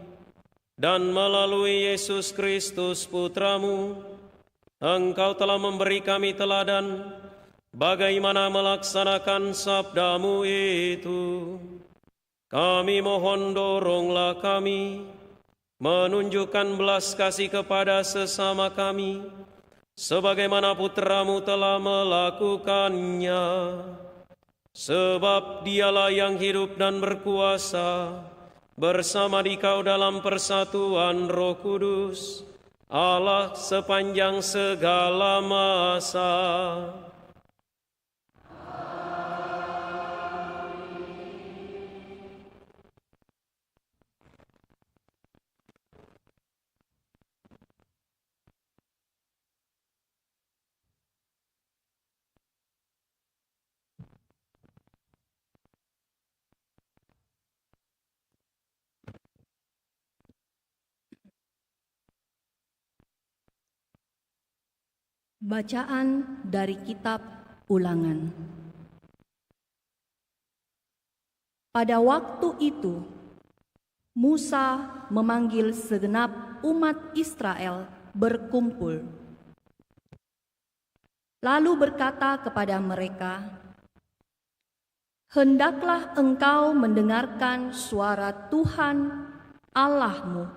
dan melalui Yesus Kristus Putra-Mu, Engkau telah memberi kami teladan bagaimana melaksanakan sabda-Mu itu. Kami mohon, doronglah kami menunjukkan belas kasih kepada sesama kami, sebagaimana Putra-Mu telah melakukannya. Sebab Dialah yang hidup dan berkuasa bersama Dikau dalam persatuan Roh Kudus, Allah sepanjang segala masa. Bacaan dari Kitab Ulangan. Pada waktu itu, Musa memanggil segenap umat Israel berkumpul. Lalu berkata kepada mereka, "Hendaklah engkau mendengarkan suara Tuhan Allahmu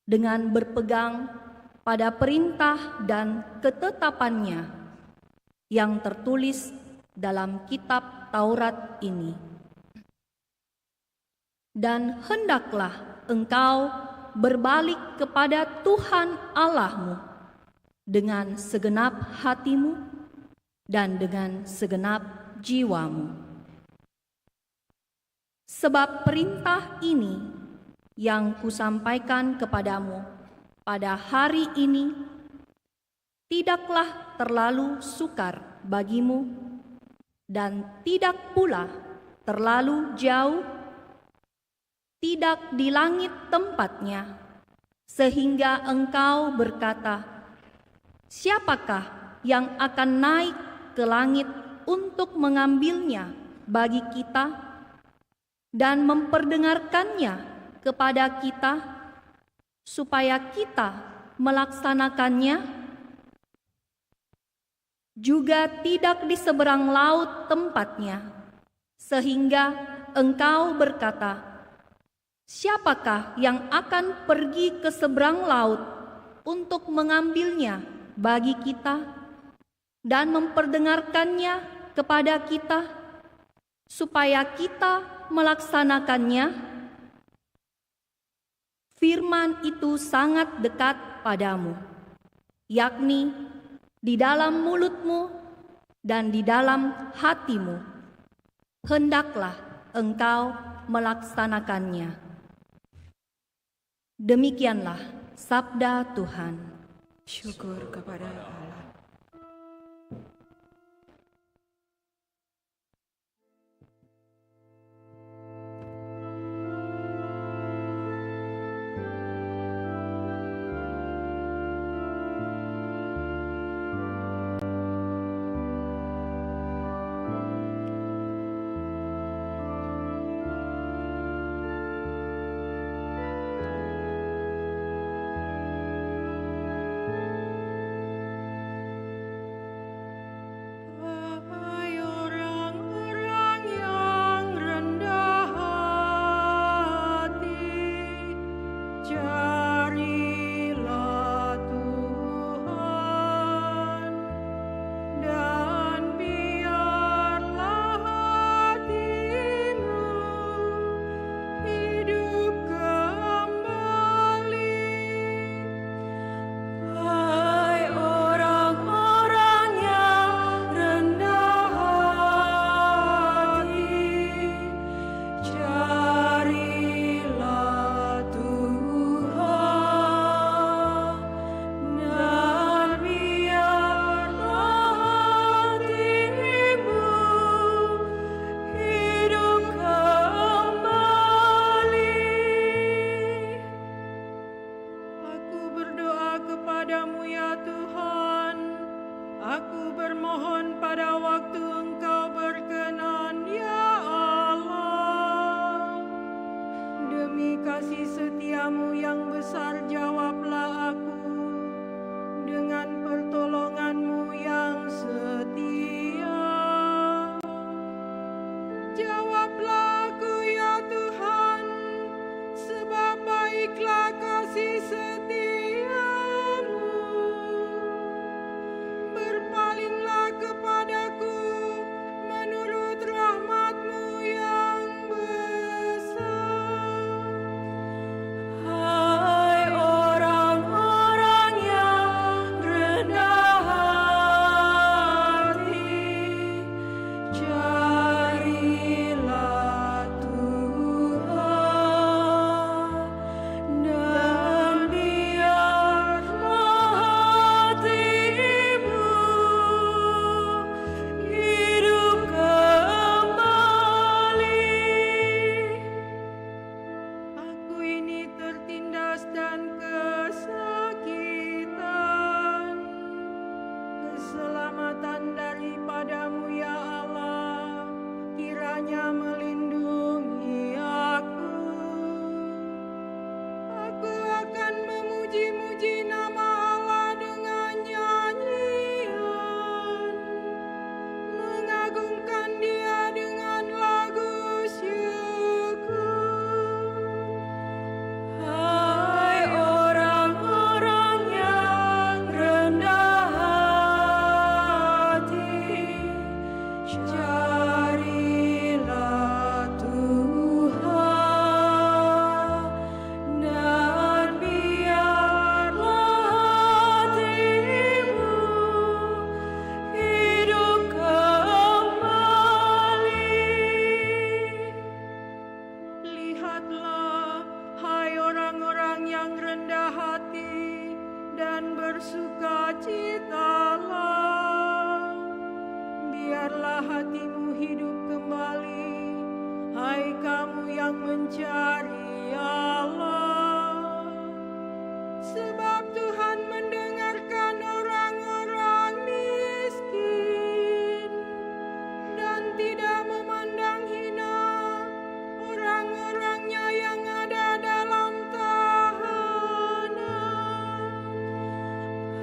dengan berpegang pada perintah dan ketetapannya yang tertulis dalam kitab Taurat ini. Dan hendaklah engkau berbalik kepada Tuhan Allahmu dengan segenap hatimu dan dengan segenap jiwamu. Sebab perintah ini yang kusampaikan kepadamu pada hari ini tidaklah terlalu sukar bagimu dan tidak pula terlalu jauh, tidak di langit tempatnya, sehingga engkau berkata, siapakah yang akan naik ke langit untuk mengambilnya bagi kita dan memperdengarkannya kepada kita, supaya kita melaksanakannya? Juga tidak di seberang laut tempatnya, sehingga engkau berkata, siapakah yang akan pergi ke seberang laut untuk mengambilnya bagi kita dan memperdengarkannya kepada kita, supaya kita melaksanakannya? Firman itu sangat dekat padamu, yakni di dalam mulutmu dan di dalam hatimu. Hendaklah engkau melaksanakannya. Demikianlah sabda Tuhan. Syukur kepada Allah. Aku bermohon pada waktu Engkau berkenan, ya Allah. Demi kasih setiamu yang besar, jawablah aku dengan pertolonganmu yang setia. Jawablah aku, ya Tuhan, sebab baiklah kasih setiamu. Berpalinglah kepadaku menurut rahmat-Mu yang besar. Hai orang-orang yang rendah hati, carilah Tuhan, dan biarlah hatimu hidup kembali. Aku ini tertindas dan kesakitan. Keselamatan daripada-Mu, ya Allah, kiranya melindungi aku. Aku akan memuji-muji nama Allah dengan nyanyian, mengagungkan Dia dengan lagu syukur. Hai orang-orang yang rendah hati, carilah Tuhan, dan biarlah hatimu hidup kembali. Lihatlah, hai orang-orang yang rendah hati, dan bersukacitalah. Biarlah hatimu hidup kembali, hai kamu yang mencari Allah. Sebab Tuhan mendengarkan orang-orang miskin, dan tidak memandang hina orang-orangnya yang ada dalam tahanan.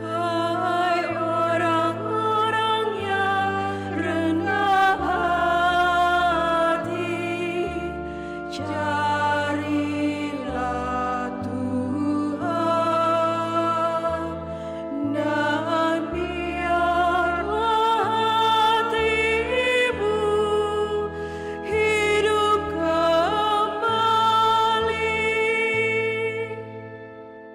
Hai orang-orang yang rendah hati, carilah Tuhan, dan biarlah hatimu hidup kembali.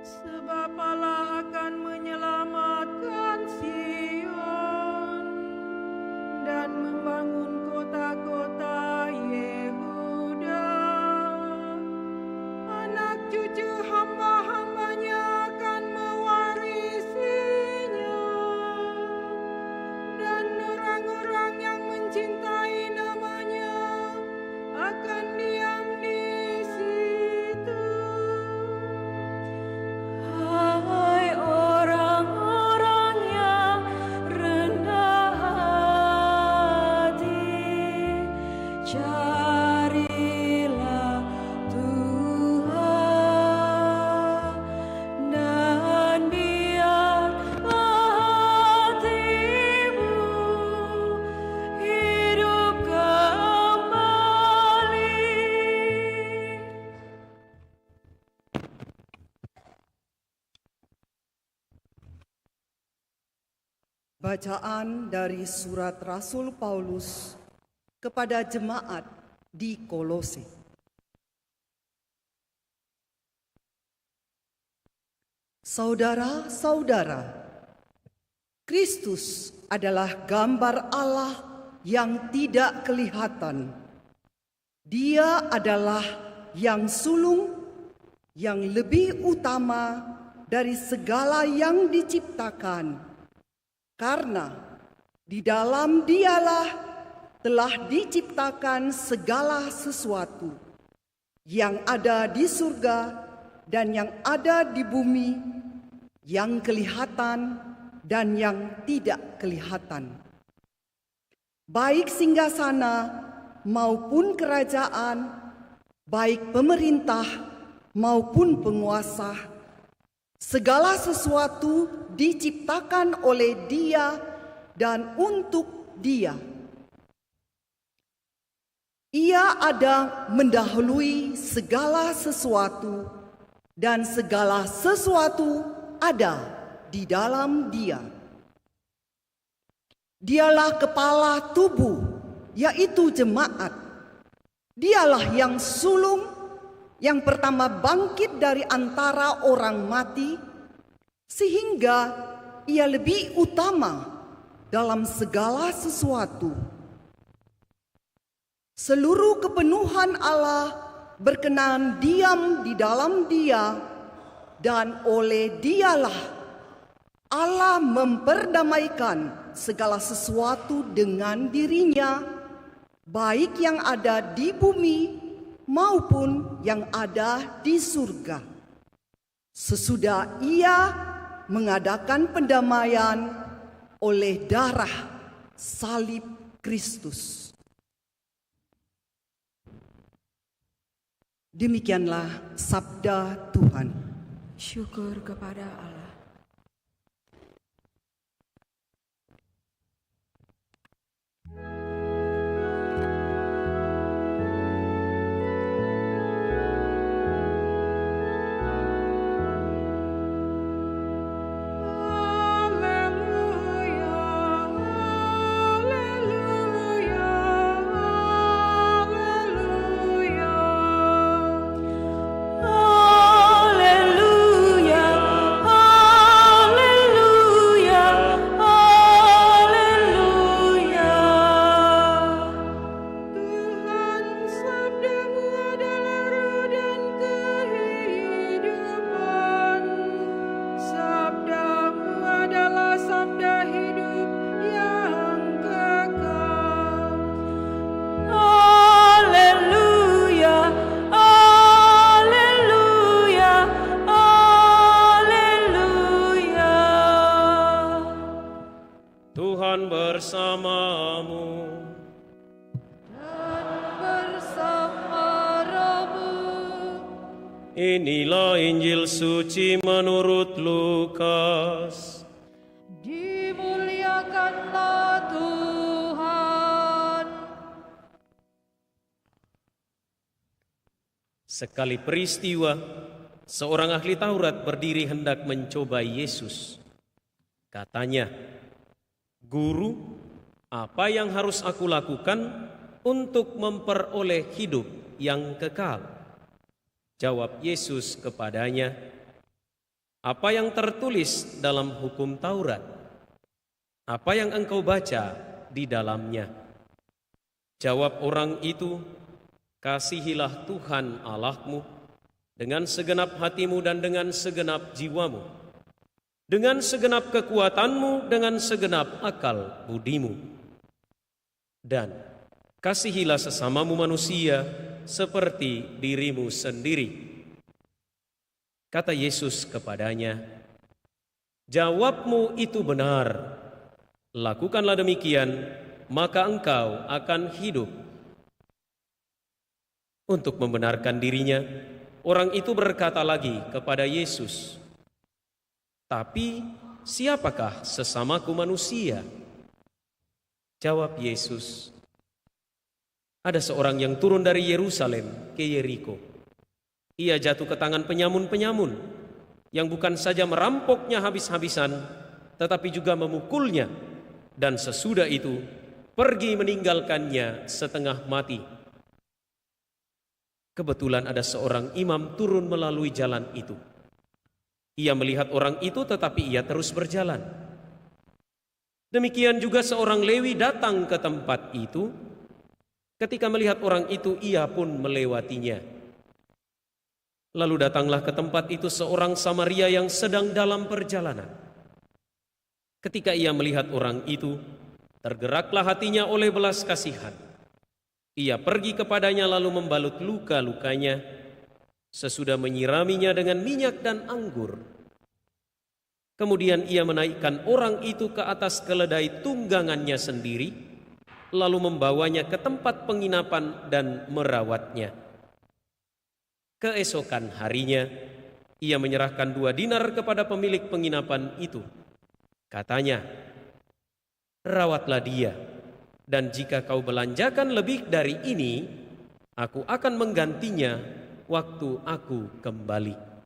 Sebab Allah akan menyelamatkan Sion dan membangun kota-kota Yehuda. Anak cucu hamba-hambanya akan mewarisinya, dan orang-orang yang mencintai namanya akan diam di situ. Hai orang-orang yang rendah hati, carilah Tuhan, dan biarlah hatimu hidup kembali. Bacaan dari surat Rasul Paulus kepada jemaat di Kolose. Saudara-saudara, Kristus adalah gambar Allah yang tidak kelihatan. Dia adalah yang sulung, yang lebih utama dari segala yang diciptakan. Karena di dalam Dialah telah diciptakan segala sesuatu yang ada di surga dan yang ada di bumi, yang kelihatan dan yang tidak kelihatan. Baik singgasana maupun kerajaan, baik pemerintah maupun penguasa, segala sesuatu diciptakan oleh Dia dan untuk Dia. Ia ada mendahului segala sesuatu, dan segala sesuatu ada di dalam Dia. Dialah kepala tubuh, yaitu jemaat. Dialah yang sulung, yang pertama bangkit dari antara orang mati, sehingga Ia lebih utama dalam segala sesuatu. Seluruh kepenuhan Allah berkenan diam di dalam Dia, dan oleh Dialah Allah memperdamaikan segala sesuatu dengan dirinya, baik yang ada di bumi maupun yang ada di surga. Sesudah Ia mengadakan pendamaian oleh darah salib Kristus. Demikianlah sabda Tuhan. Syukur kepada Allah. Tuhan bersamamu. Dan bersama rohmu. Inilah Injil suci menurut Lukas. Dimuliakanlah Tuhan. Sekali peristiwa, seorang ahli Taurat berdiri hendak mencoba Yesus. Katanya, "Guru, apa yang harus aku lakukan untuk memperoleh hidup yang kekal?" Jawab Yesus kepadanya, "Apa yang tertulis dalam hukum Taurat? Apa yang engkau baca di dalamnya?" Jawab orang itu, "Kasihilah Tuhan Allahmu dengan segenap hatimu dan dengan segenap jiwamu, dengan segenap kekuatanmu, dengan segenap akal budimu. Dan kasihilah sesamamu manusia seperti dirimu sendiri." Kata Yesus kepadanya, "Jawabmu itu benar. Lakukanlah demikian, maka engkau akan hidup." Untuk membenarkan dirinya, orang itu berkata lagi kepada Yesus, "Tapi siapakah sesamaku manusia?" Jawab Yesus, "Ada seorang yang turun dari Yerusalem ke Yeriko. Ia jatuh ke tangan penyamun-penyamun yang bukan saja merampoknya habis-habisan, tetapi juga memukulnya, dan sesudah itu pergi meninggalkannya setengah mati. Kebetulan ada seorang imam turun melalui jalan itu. Ia melihat orang itu, tetapi ia terus berjalan. Demikian juga seorang Lewi datang ke tempat itu. Ketika melihat orang itu, ia pun melewatinya. Lalu datanglah ke tempat itu seorang Samaria yang sedang dalam perjalanan. Ketika ia melihat orang itu, tergeraklah hatinya oleh belas kasihan. Ia pergi kepadanya lalu membalut luka-lukanya, sesudah menyiraminya dengan minyak dan anggur. Kemudian ia menaikkan orang itu ke atas keledai tunggangannya sendiri, lalu membawanya ke tempat penginapan dan merawatnya. Keesokan harinya, ia menyerahkan 2 dinar kepada pemilik penginapan itu. Katanya, rawatlah dia, dan jika kau belanjakan lebih dari ini, aku akan menggantinya waktu aku kembali.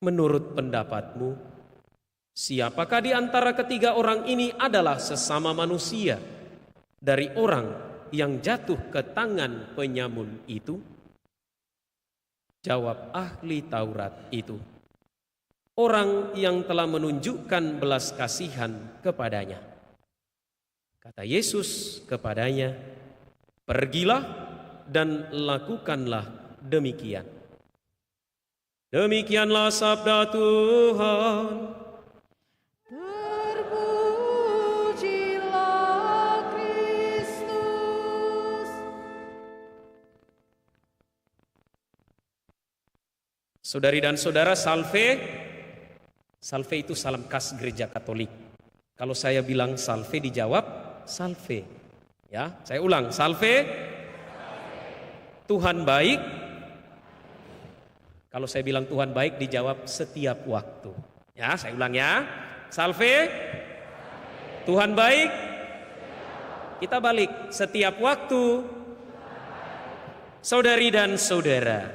Menurut pendapatmu, siapakah di antara ketiga orang ini adalah sesama manusia dari orang yang jatuh ke tangan penyamun itu? Jawab ahli Taurat itu, orang yang telah menunjukkan belas kasihan kepadanya. Kata Yesus kepadanya, pergilah dan lakukanlah demikian. Demikianlah sabda Tuhan. Terpujilah Kristus. Saudari dan saudara, salve itu salam khas gereja Katolik. Kalau saya bilang salve dijawab salve. Ya, saya ulang, salve. Tuhan baik. Kalau saya bilang Tuhan baik dijawab setiap waktu. Ya, saya ulang ya. Salve. Tuhan baik. Kita balik, setiap waktu. Saudari dan saudara,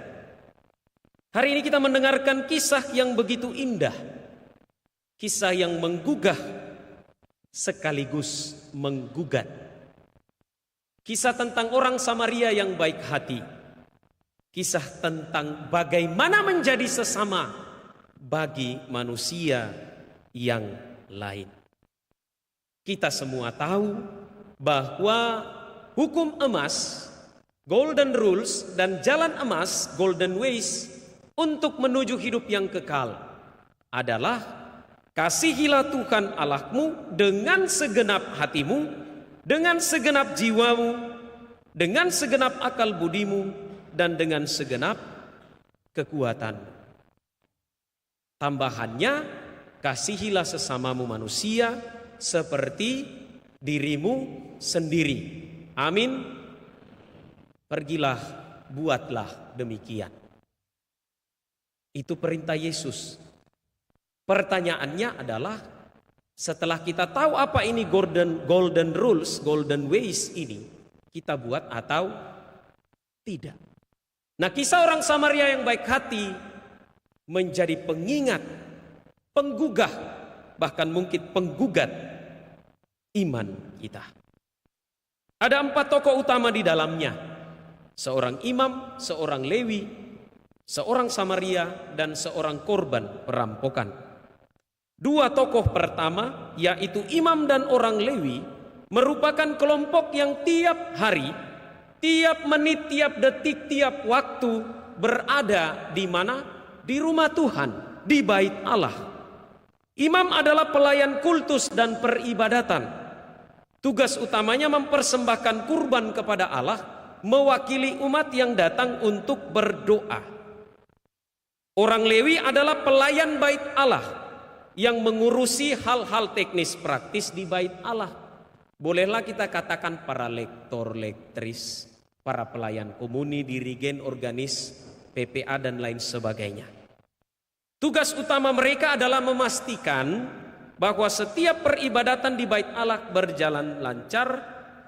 hari ini kita mendengarkan kisah yang begitu indah. Kisah yang menggugah sekaligus menggugat. Kisah tentang orang Samaria yang baik hati. Kisah tentang bagaimana menjadi sesama bagi manusia yang lain. Kita semua tahu bahwa hukum emas, golden rules, dan jalan emas, golden ways, untuk menuju hidup yang kekal adalah kasihilah Tuhan Allahmu dengan segenap hatimu, dengan segenap jiwamu, dengan segenap akal budimu, dan dengan segenap kekuatan. Tambahannya, kasihilah sesamamu manusia seperti dirimu sendiri. Amin. Pergilah, buatlah demikian. Itu perintah Yesus. Pertanyaannya adalah, setelah kita tahu apa ini golden rules, golden ways ini, kita buat atau tidak? Nah, kisah orang Samaria yang baik hati menjadi pengingat, penggugah, bahkan mungkin penggugat iman kita. Ada 4 tokoh utama di dalamnya. Seorang imam, seorang Lewi, seorang Samaria, dan seorang korban perampokan. 2 tokoh pertama, yaitu imam dan orang Lewi, merupakan kelompok yang tiap hari, tiap menit, tiap detik, tiap waktu berada di mana? Di rumah Tuhan, di bait Allah. Imam adalah pelayan kultus dan peribadatan. Tugas utamanya mempersembahkan kurban kepada Allah, mewakili umat yang datang untuk berdoa. Orang Lewi adalah pelayan bait Allah yang mengurusi hal-hal teknis praktis di bait Allah. Bolehlah kita katakan para lektor, lektris, para pelayan komuni, dirigen, organis, PPA, dan lain sebagainya. Tugas utama mereka adalah memastikan bahwa setiap peribadatan di bait Allah berjalan lancar,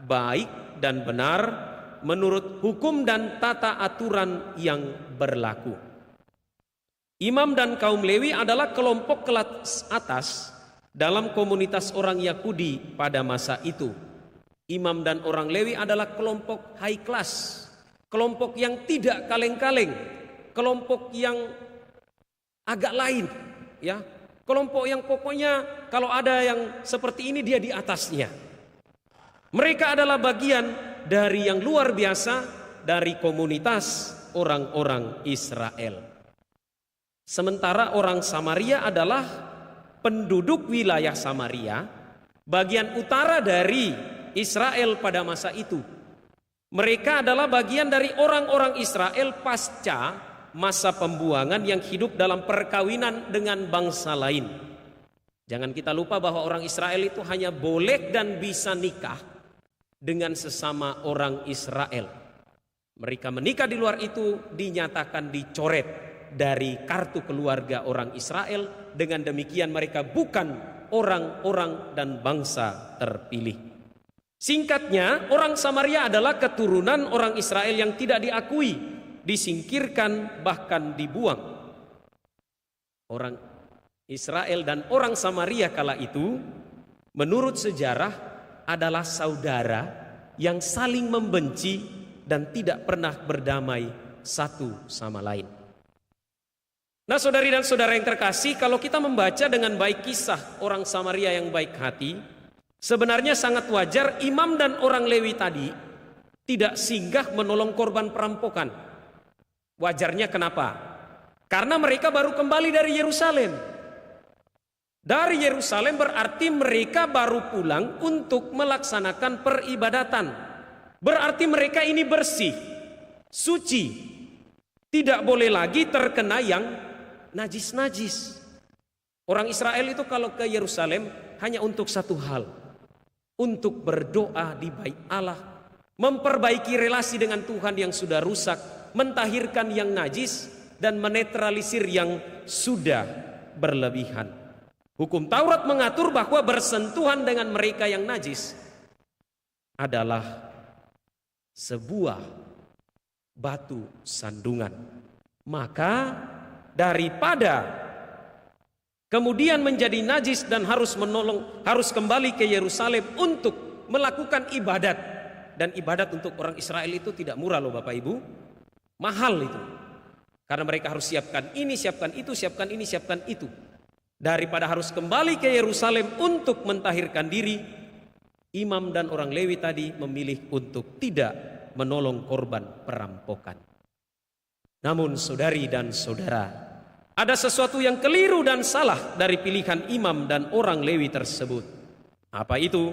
baik dan benar menurut hukum dan tata aturan yang berlaku. Imam dan kaum Lewi adalah kelompok kelas atas dalam komunitas orang Yahudi pada masa itu. Imam dan orang Lewi adalah kelompok high class, kelompok yang tidak kaleng-kaleng, kelompok yang agak lain, ya. Kelompok yang pokoknya kalau ada yang seperti ini dia di atasnya. Mereka adalah bagian dari yang luar biasa dari komunitas orang-orang Israel. Sementara orang Samaria adalah penduduk wilayah Samaria, bagian utara dari Israel pada masa itu. Mereka adalah bagian dari orang-orang Israel pasca masa pembuangan yang hidup dalam perkawinan dengan bangsa lain. Jangan kita lupa bahwa orang Israel itu hanya boleh dan bisa nikah dengan sesama orang Israel. Mereka menikah di luar itu dinyatakan dicoret dari kartu keluarga orang Israel. Dengan demikian mereka bukan orang-orang dan bangsa terpilih. Singkatnya, orang Samaria adalah keturunan orang Israel yang tidak diakui, disingkirkan, bahkan dibuang. Orang Israel dan orang Samaria kala itu menurut sejarah adalah saudara yang saling membenci dan tidak pernah berdamai satu sama lain. Nah, saudari dan saudara yang terkasih, kalau kita membaca dengan baik kisah orang Samaria yang baik hati, sebenarnya sangat wajar imam dan orang Lewi tadi tidak singgah menolong korban perampokan. Wajarnya kenapa? Karena mereka baru kembali dari Yerusalem. Dari Yerusalem berarti mereka baru pulang untuk melaksanakan peribadatan. Berarti mereka ini bersih, suci, tidak boleh lagi terkena yang najis-najis. Orang Israel itu kalau ke Yerusalem hanya untuk satu hal, untuk berdoa di bait Allah, memperbaiki relasi dengan Tuhan yang sudah rusak, mentahirkan yang najis, dan menetralisir yang sudah berlebihan. Hukum Taurat mengatur bahwa bersentuhan dengan mereka yang najis adalah sebuah batu sandungan. Maka daripada kemudian menjadi najis dan harus kembali ke Yerusalem untuk melakukan ibadat, dan ibadat untuk orang Israel itu tidak murah loh Bapak Ibu, mahal itu, karena mereka harus siapkan ini, siapkan itu, siapkan ini, siapkan itu. Daripada harus kembali ke Yerusalem untuk mentahirkan diri, imam dan orang Lewi tadi memilih untuk tidak menolong korban perampokan. Namun saudari dan saudara, ada sesuatu yang keliru dan salah dari pilihan imam dan orang Lewi tersebut. Apa itu?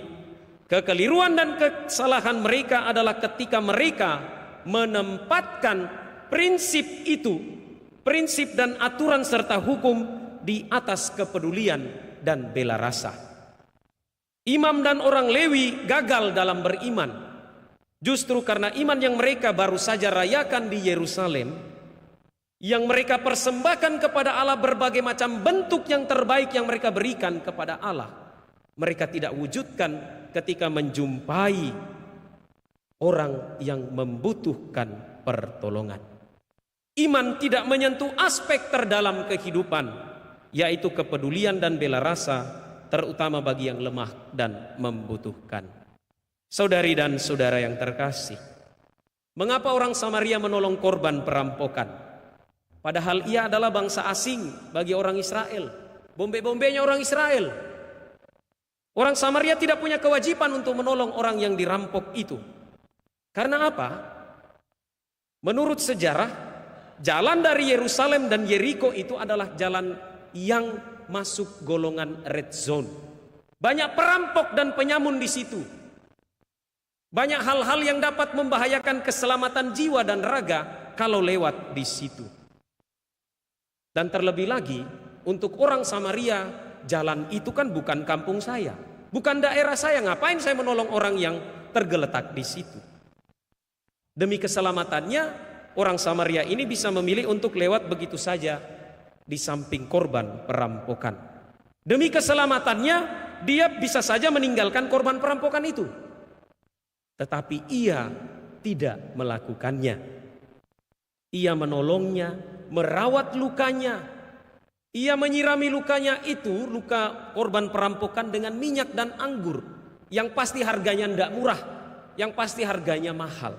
Kekeliruan dan kesalahan mereka adalah ketika mereka menempatkan prinsip itu, prinsip dan aturan serta hukum di atas kepedulian dan bela rasa. Imam dan orang Lewi gagal dalam beriman. Justru karena iman yang mereka baru saja rayakan di Yerusalem, yang mereka persembahkan kepada Allah berbagai macam bentuk yang terbaik yang mereka berikan kepada Allah, mereka tidak wujudkan ketika menjumpai orang yang membutuhkan pertolongan. Iman tidak menyentuh aspek terdalam kehidupan, yaitu kepedulian dan bela rasa, terutama bagi yang lemah dan membutuhkan. Saudari dan saudara yang terkasih, mengapa orang Samaria menolong korban perampokan? Padahal ia adalah bangsa asing bagi orang Israel, bombe-bombenya orang Israel. Orang Samaria tidak punya kewajiban untuk menolong orang yang dirampok itu. Karena apa? Menurut sejarah, jalan dari Yerusalem dan Yeriko itu adalah jalan yang masuk golongan red zone. Banyak perampok dan penyamun di situ. Banyak hal-hal yang dapat membahayakan keselamatan jiwa dan raga kalau lewat di situ. Dan terlebih lagi, untuk orang Samaria, jalan itu kan bukan kampung saya, bukan daerah saya. Ngapain saya menolong orang yang tergeletak di situ? Demi keselamatannya, orang Samaria ini bisa memilih untuk lewat begitu saja di samping korban perampokan. Demi keselamatannya, dia bisa saja meninggalkan korban perampokan itu. Tetapi ia tidak melakukannya. Ia menolongnya, merawat lukanya. Ia menyirami lukanya itu, luka korban perampokan, dengan minyak dan anggur, yang pasti harganya tidak murah, yang pasti harganya mahal.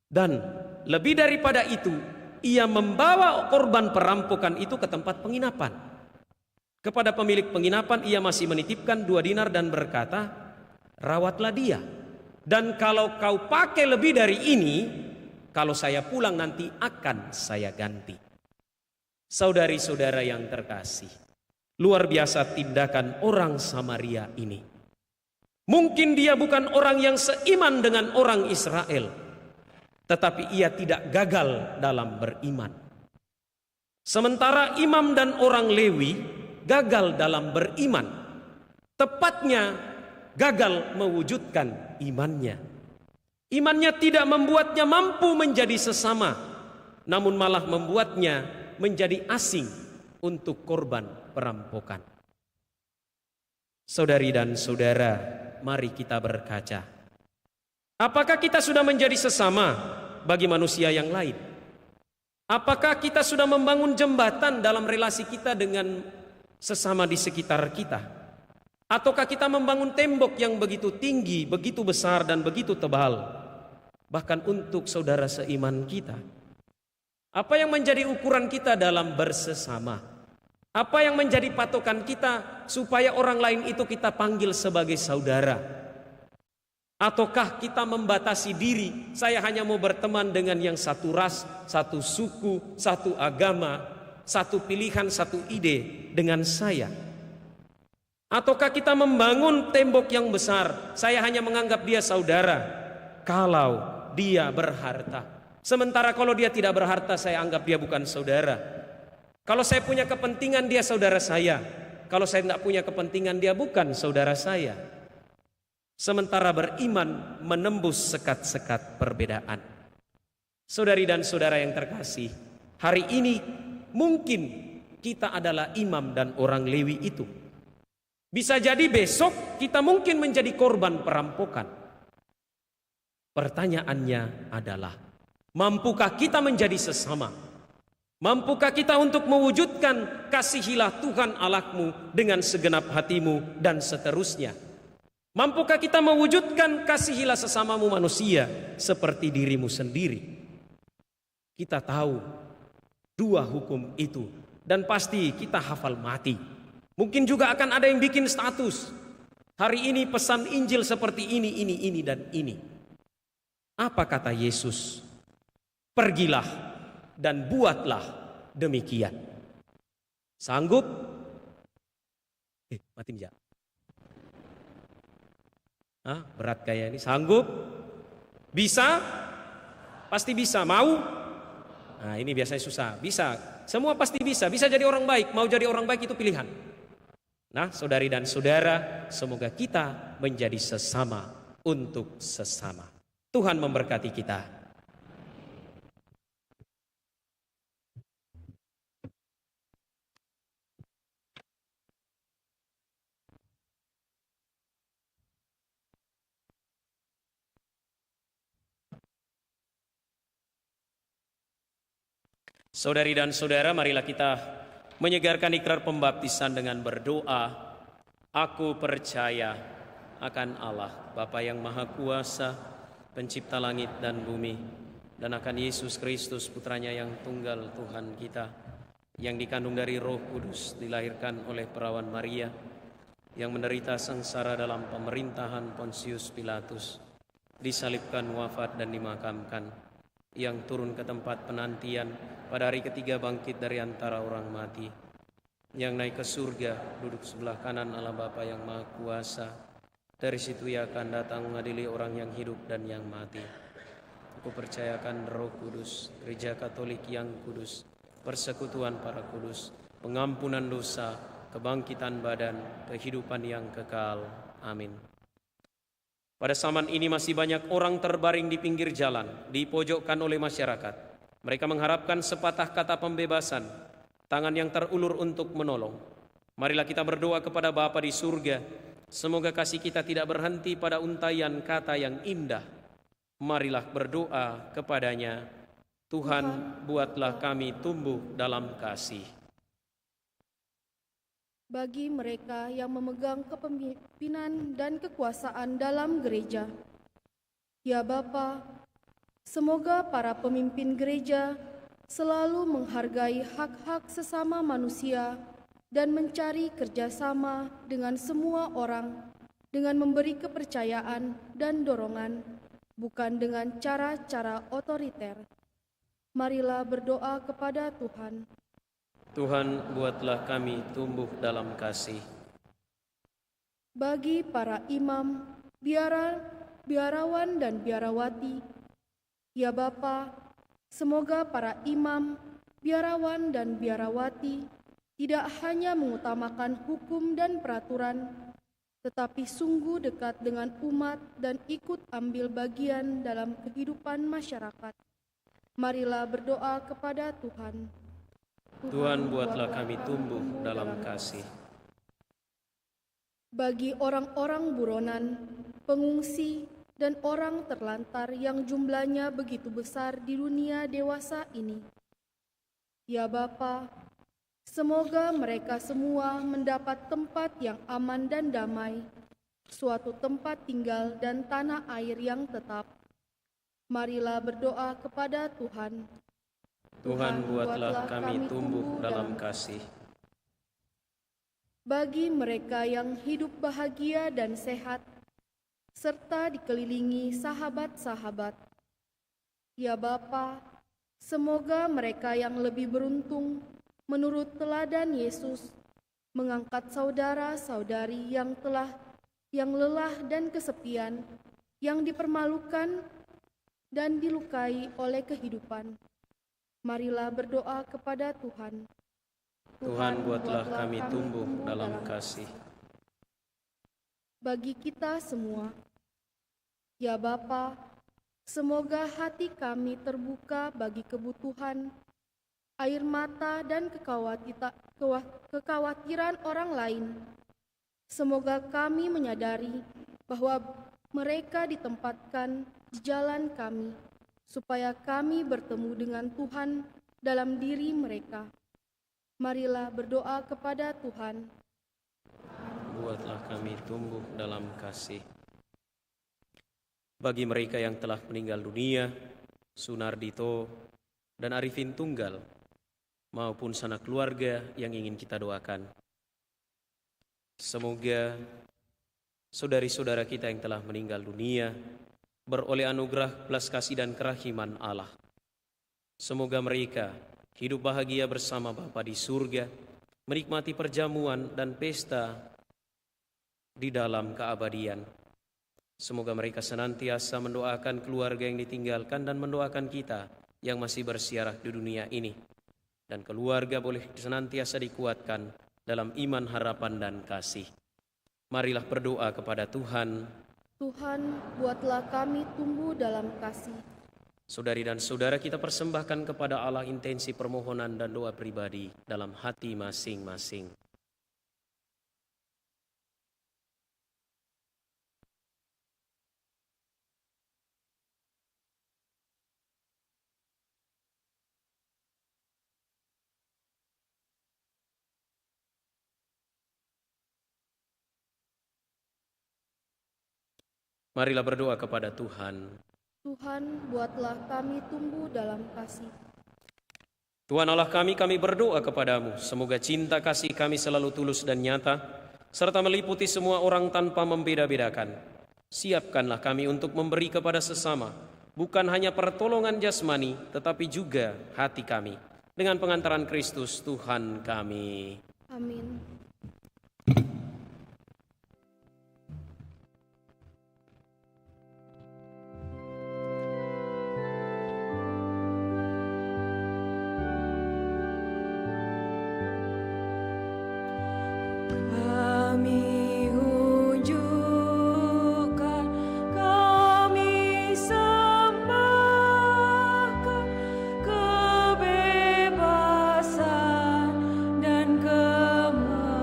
Dan lebih daripada itu, ia membawa korban perampokan itu ke tempat penginapan. Kepada pemilik penginapan ia masih menitipkan 2 dinar dan berkata, rawatlah dia. Dan kalau kau pakai lebih dari ini, kalau saya pulang nanti akan saya ganti. Saudari-saudara yang terkasih, luar biasa tindakan orang Samaria ini. Mungkin dia bukan orang yang seiman dengan orang Israel, tetapi ia tidak gagal dalam beriman. Sementara imam dan orang Lewi gagal dalam beriman, tepatnya gagal mewujudkan imannya. Imannya tidak membuatnya mampu menjadi sesama, namun malah membuatnya menjadi asing untuk korban perampokan. Saudari dan saudara, mari kita berkaca. Apakah kita sudah menjadi sesama bagi manusia yang lain? Apakah kita sudah membangun jembatan dalam relasi kita dengan sesama di sekitar kita? Ataukah kita membangun tembok yang begitu tinggi, begitu besar dan begitu tebal, bahkan untuk saudara seiman kita? Apa yang menjadi ukuran kita dalam bersesama? Apa yang menjadi patokan kita supaya orang lain itu kita panggil sebagai saudara? Ataukah kita membatasi diri, saya hanya mau berteman dengan yang satu ras, satu suku, satu agama, satu pilihan, satu ide dengan saya? Ataukah kita membangun tembok yang besar, saya hanya menganggap dia saudara kalau dia berharta. Sementara kalau dia tidak berharta, saya anggap dia bukan saudara. Kalau saya punya kepentingan, dia saudara saya. Kalau saya tidak punya kepentingan, dia bukan saudara saya. Sementara beriman menembus sekat-sekat perbedaan. Saudari dan saudara yang terkasih, hari ini mungkin kita adalah imam dan orang Lewi itu. Bisa jadi besok kita mungkin menjadi korban perampokan. Pertanyaannya adalah, mampukah kita menjadi sesama? Mampukah kita untuk mewujudkan kasihilah Tuhan Allahmu dengan segenap hatimu dan seterusnya? Mampukah kita mewujudkan kasihilah sesamamu manusia seperti dirimu sendiri? Kita tahu dua hukum itu dan pasti kita hafal mati. Mungkin juga akan ada yang bikin status. Hari ini pesan Injil seperti ini dan ini. Apa kata Yesus? Pergilah dan buatlah demikian. Sanggup? Mati menjawab. Berat kayak ini. Sanggup? Bisa? Pasti bisa. Mau? Nah, ini biasanya susah. Bisa. Semua pasti bisa. Bisa jadi orang baik. Mau jadi orang baik itu pilihan. Nah, saudari dan saudara, semoga kita menjadi sesama untuk sesama. Tuhan memberkati kita. Saudari dan saudara, marilah kita menyegarkan ikrar pembaptisan dengan berdoa. Aku percaya akan Allah, Bapa yang Maha Kuasa, pencipta langit dan bumi, dan akan Yesus Kristus, putranya yang tunggal Tuhan kita, yang dikandung dari Roh Kudus, dilahirkan oleh perawan Maria, yang menderita sengsara dalam pemerintahan Pontius Pilatus, disalibkan, wafat dan dimakamkan, yang turun ke tempat penantian, pada hari ketiga bangkit dari antara orang mati, yang naik ke surga, duduk sebelah kanan Allah Bapa yang Maha Kuasa. Dari situ ia akan datang mengadili orang yang hidup dan yang mati. Aku percayakan Roh Kudus, Gereja Katolik yang kudus, persekutuan para kudus, pengampunan dosa, kebangkitan badan, kehidupan yang kekal. Amin. Pada zaman ini masih banyak orang terbaring di pinggir jalan, dipojokkan oleh masyarakat. Mereka mengharapkan sepatah kata pembebasan, tangan yang terulur untuk menolong. Marilah kita berdoa kepada Bapa di surga, semoga kasih kita tidak berhenti pada untaian kata yang indah. Marilah berdoa kepadanya, Tuhan, buatlah kami tumbuh dalam kasih. Bagi mereka yang memegang kepemimpinan dan kekuasaan dalam gereja, ya Bapa, semoga para pemimpin gereja selalu menghargai hak-hak sesama manusia dan mencari kerjasama dengan semua orang dengan memberi kepercayaan dan dorongan, bukan dengan cara-cara otoriter. Marilah berdoa kepada Tuhan. Tuhan, buatlah kami tumbuh dalam kasih. Bagi para imam, biarawan dan biarawati, Ya Bapa, semoga para imam, biarawan dan biarawati tidak hanya mengutamakan hukum dan peraturan, tetapi sungguh dekat dengan umat dan ikut ambil bagian dalam kehidupan masyarakat. Marilah berdoa kepada Tuhan. Tuhan, buatlah kami tumbuh dalam kasih. Bagi orang-orang buronan, pengungsi, dan orang terlantar yang jumlahnya begitu besar di dunia dewasa ini. Ya Bapa, semoga mereka semua mendapat tempat yang aman dan damai, suatu tempat tinggal dan tanah air yang tetap. Marilah berdoa kepada Tuhan. Tuhan, buatlah kami tumbuh dalam kasih. Bagi mereka yang hidup bahagia dan sehat, serta dikelilingi sahabat-sahabat. Ya Bapa, semoga mereka yang lebih beruntung menurut teladan Yesus mengangkat saudara-saudari yang lelah dan kesepian, yang dipermalukan dan dilukai oleh kehidupan. Marilah berdoa kepada Tuhan. Tuhan, buatlah kami tumbuh dalam kasih. Bagi kita semua, ya Bapa, semoga hati kami terbuka bagi kebutuhan, air mata dan kekhawatiran orang lain. Semoga kami menyadari bahwa mereka ditempatkan di jalan kami, supaya kami bertemu dengan Tuhan dalam diri mereka. Marilah berdoa kepada Tuhan. Buatlah kami tumbuh dalam kasih. Bagi mereka yang telah meninggal dunia, Sunardito dan Arifin Tunggal, maupun sanak keluarga yang ingin kita doakan. Semoga saudari-saudara kita yang telah meninggal dunia beroleh anugerah belas kasih dan kerahiman Allah. Semoga mereka hidup bahagia bersama Bapa di surga, menikmati perjamuan dan pesta di dalam keabadian. Semoga mereka senantiasa mendoakan keluarga yang ditinggalkan dan mendoakan kita yang masih bersiarah di dunia ini. Dan keluarga boleh senantiasa dikuatkan dalam iman, harapan, dan kasih. Marilah berdoa kepada Tuhan. Tuhan, buatlah kami tumbuh dalam kasih. Saudari dan saudara, kita persembahkan kepada Allah intensi permohonan dan doa pribadi dalam hati masing-masing. Marilah berdoa kepada Tuhan. Tuhan, buatlah kami tumbuh dalam kasih. Tuhan Allah kami berdoa kepadamu, semoga cinta kasih kami selalu tulus dan nyata, serta meliputi semua orang tanpa membeda-bedakan. Siapkanlah kami untuk memberi kepada sesama, bukan hanya pertolongan jasmani, tetapi juga hati kami. Dengan pengantaran Kristus Tuhan kami. Amin. Kebebasan dan kemenangan.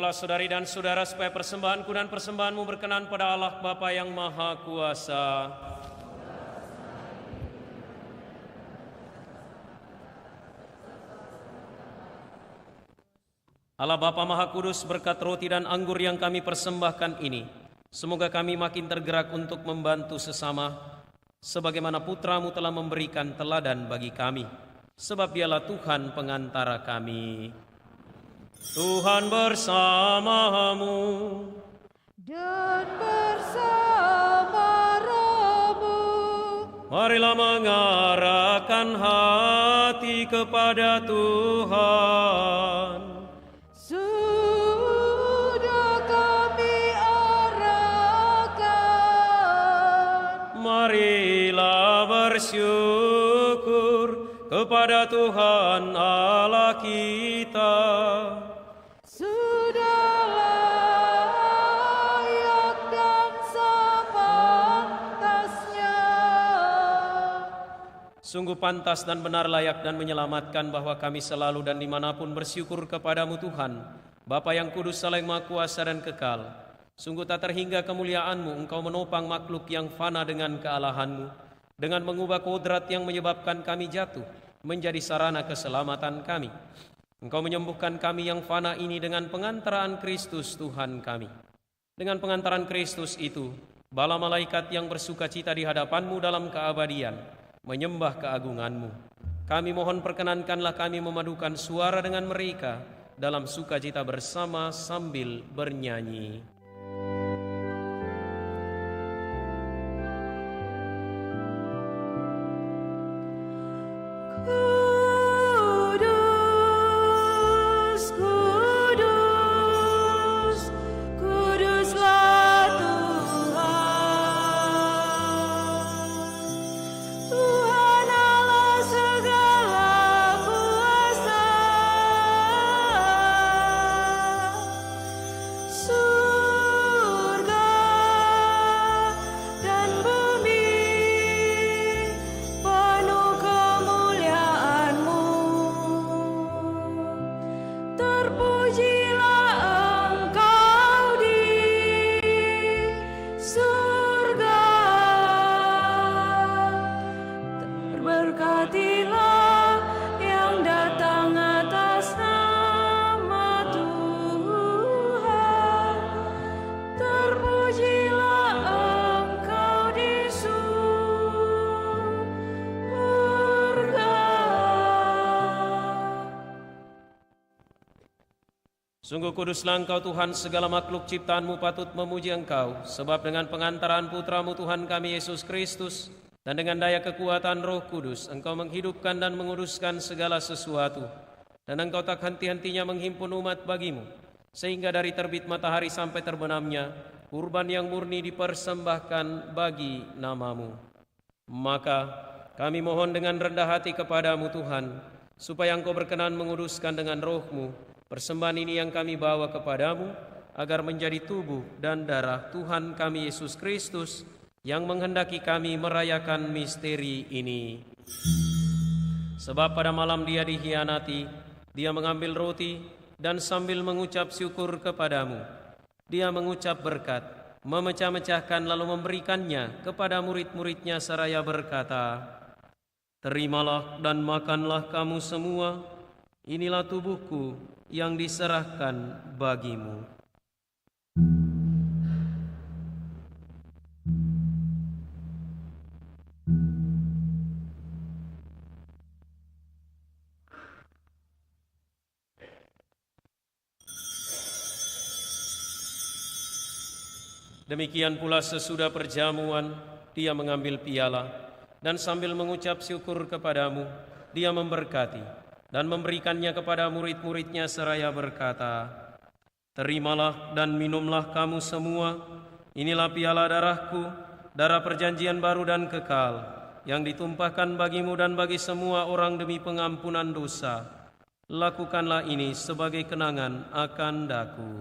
Mohonlah saudari dan saudara supaya persembahanku dan persembahanmu berkenan pada Allah Bapa yang Maha Kuasa. Allah Bapa Maha Kudus, berkat roti dan anggur yang kami persembahkan ini, semoga kami makin tergerak untuk membantu sesama, sebagaimana Putramu telah memberikan teladan bagi kami, sebab Dialah Tuhan pengantara kami. Tuhan bersamamu dan bersama rohmu. Marilah mengarahkan hati kepada Tuhan. Sudah kami arahkan. Marilah bersyukur kepada Tuhan Allah kita. Sudah layak dan sepantasnya. Sungguh pantas dan benar, layak dan menyelamatkan bahwa kami selalu dan dimanapun bersyukur kepadamu Tuhan, Bapa yang kudus, Saling Maha Kuasa dan kekal. Sungguh tak terhingga kemuliaan-Mu, Engkau menopang makhluk yang fana dengan kealahan-Mu, dengan mengubah kodrat yang menyebabkan kami jatuh menjadi sarana keselamatan kami. Engkau menyembuhkan kami yang fana ini dengan pengantaran Kristus Tuhan kami. Dengan pengantaran Kristus itu, bala malaikat yang bersuka cita di hadapan-Mu dalam keabadian menyembah keagungan-Mu. Kami mohon perkenankanlah kami memadukan suara dengan mereka dalam sukacita bersama sambil bernyanyi. Sungguh kuduslah Engkau Tuhan, segala makhluk ciptaan-Mu patut memuji Engkau, sebab dengan pengantaran Putra-Mu Tuhan kami Yesus Kristus, dan dengan daya kekuatan Roh Kudus, Engkau menghidupkan dan menguduskan segala sesuatu, dan Engkau tak henti-hentinya menghimpun umat bagi-Mu, sehingga dari terbit matahari sampai terbenamnya, kurban yang murni dipersembahkan bagi nama-Mu. Maka kami mohon dengan rendah hati kepada-Mu Tuhan, supaya Engkau berkenan menguduskan dengan Roh-Mu persembahan ini yang kami bawa kepadamu, agar menjadi tubuh dan darah Tuhan kami Yesus Kristus, yang menghendaki kami merayakan misteri ini. Sebab pada malam Dia dikhianati, Dia mengambil roti, dan sambil mengucap syukur kepadamu, Dia mengucap berkat, memecah-mecahkan lalu memberikannya kepada murid-muridnya seraya berkata, "Terimalah dan makanlah kamu semua, inilah tubuhku yang diserahkan bagimu." Demikian pula sesudah perjamuan, Dia mengambil piala, dan sambil mengucap syukur kepadamu, Dia memberkati dan memberikannya kepada murid-muridnya seraya berkata, "Terimalah dan minumlah kamu semua, inilah piala darahku, darah perjanjian baru dan kekal, yang ditumpahkan bagimu dan bagi semua orang demi pengampunan dosa. Lakukanlah ini sebagai kenangan akan daku."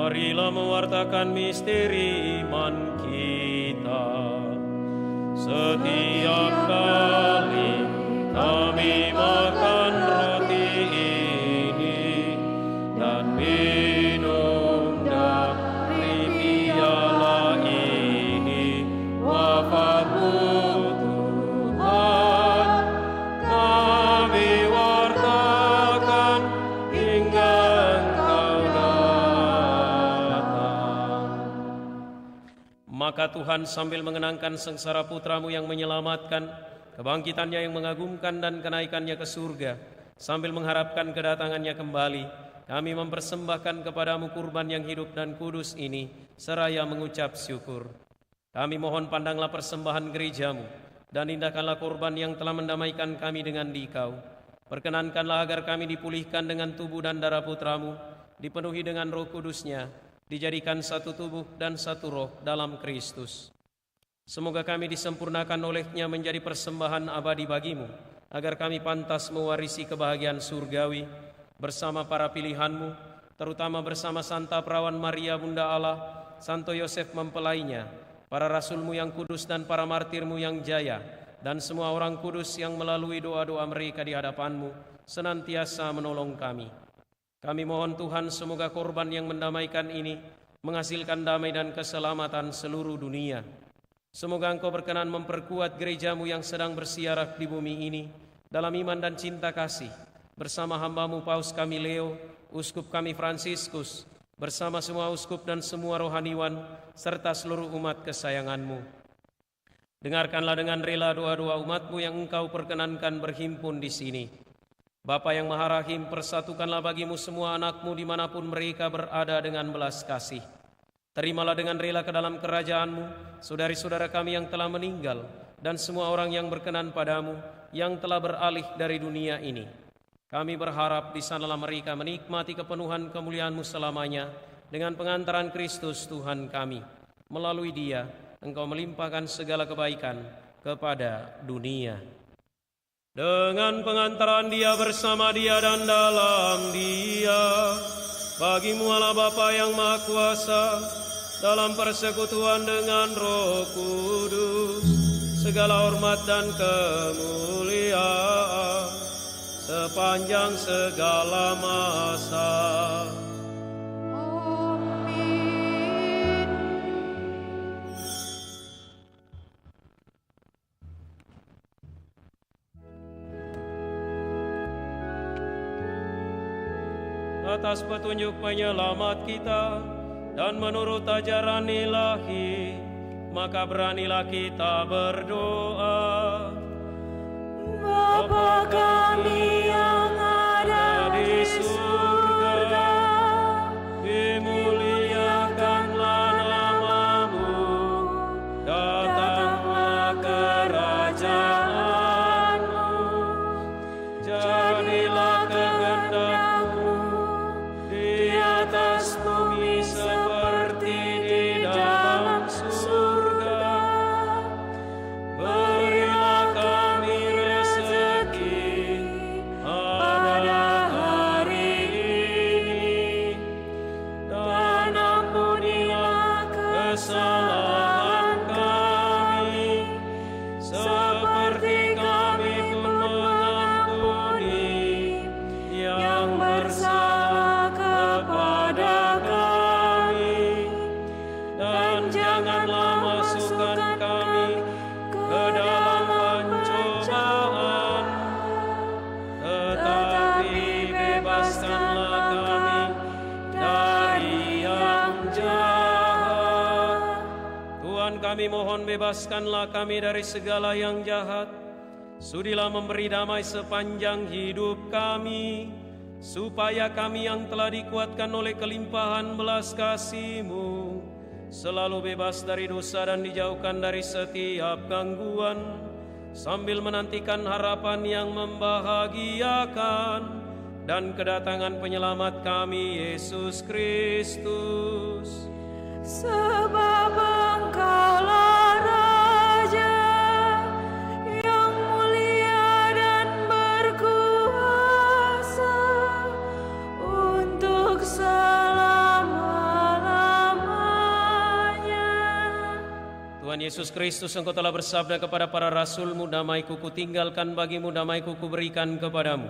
Marilah mewartakan misteri iman kita. Setiap kali kami makan roti ini dan minum dari piala ini, wafat-Mu Tuhan kami wartakan hingga Engkau datang. Maka Tuhan sambil mengenangkan sengsara putra-Mu yang menyelamatkan, kebangkitannya yang mengagumkan dan kenaikannya ke surga, sambil mengharapkan kedatangannya kembali, kami mempersembahkan kepadamu kurban yang hidup dan kudus ini, seraya mengucap syukur. Kami mohon pandanglah persembahan gerejamu, dan indahkanlah kurban yang telah mendamaikan kami dengan Dikau. Perkenankanlah agar kami dipulihkan dengan tubuh dan darah putramu, dipenuhi dengan Roh Kudusnya, dijadikan satu tubuh dan satu roh dalam Kristus. Semoga kami disempurnakan olehnya menjadi persembahan abadi bagimu, agar kami pantas mewarisi kebahagiaan surgawi bersama para pilihanmu, terutama bersama Santa Perawan Maria Bunda Allah, Santo Yosef mempelainya, para rasulmu yang kudus dan para martirmu yang jaya, dan semua orang kudus yang melalui doa-doa mereka di hadapanmu senantiasa menolong kami. Kami mohon Tuhan, semoga korban yang mendamaikan ini menghasilkan damai dan keselamatan seluruh dunia. Semoga Engkau berkenan memperkuat gerejamu yang sedang bersiarak di bumi ini dalam iman dan cinta kasih, bersama hamba-Mu Paus kami Leo, Uskup kami Fransiskus, bersama semua uskup dan semua rohaniwan, serta seluruh umat kesayangan-Mu. Dengarkanlah dengan rela doa-doa umat-Mu yang Engkau perkenankan berhimpun di sini. Bapa yang Maha Rahim, persatukanlah bagimu semua anak-Mu dimanapun mereka berada dengan belas kasih. Terimalah dengan rela ke dalam kerajaan-Mu saudari-saudara kami yang telah meninggal, dan semua orang yang berkenan padamu, yang telah beralih dari dunia ini. Kami berharap di sanalah mereka menikmati kepenuhan kemuliaan-Mu selamanya, dengan pengantaran Kristus Tuhan kami. Melalui Dia, Engkau melimpahkan segala kebaikan kepada dunia. Dengan pengantaran Dia, bersama Dia, dan dalam Dia, bagimu Allah Bapa yang Maha Kuasa, dalam persekutuan dengan Roh Kudus, segala hormat dan kemuliaan sepanjang segala masa. Atas petunjuk penyelamat kita dan menurut ajaran ilahi, maka beranilah kita berdoa. Bapa kami yang ada di surga, dimuliakanlah nama-Mu, datanglah kerajaan-Mu, jadilah kehendak-Mu di atas bumi seperti di dalam surga. Berilah kami rezeki pada hari ini, dan ampunilah kesalahan kami, seperti kami pun mengampuni yang bersalah kepada kami. Dan janganlah masukkan kami ke dalam pencobaan, tetapi bebaskanlah kami dari yang jahat. Tuhan, kami mohon bebaskanlah kami dari segala yang jahat. Sudilah memberi damai sepanjang hidup kami, supaya kami yang telah dikuatkan oleh kelimpahan belas kasih-Mu selalu bebas dari dosa dan dijauhkan dari setiap gangguan, sambil menantikan harapan yang membahagiakan dan kedatangan penyelamat kami, Yesus Kristus. Sebab Engkaulah Raja yang mulia dan berkuasa untuk selama-lamanya. Yesus Kristus, Engkau telah bersabda kepada para rasul-Mu, damai-Ku kutinggalkan bagimu, damai-Ku kuberikan kepadamu.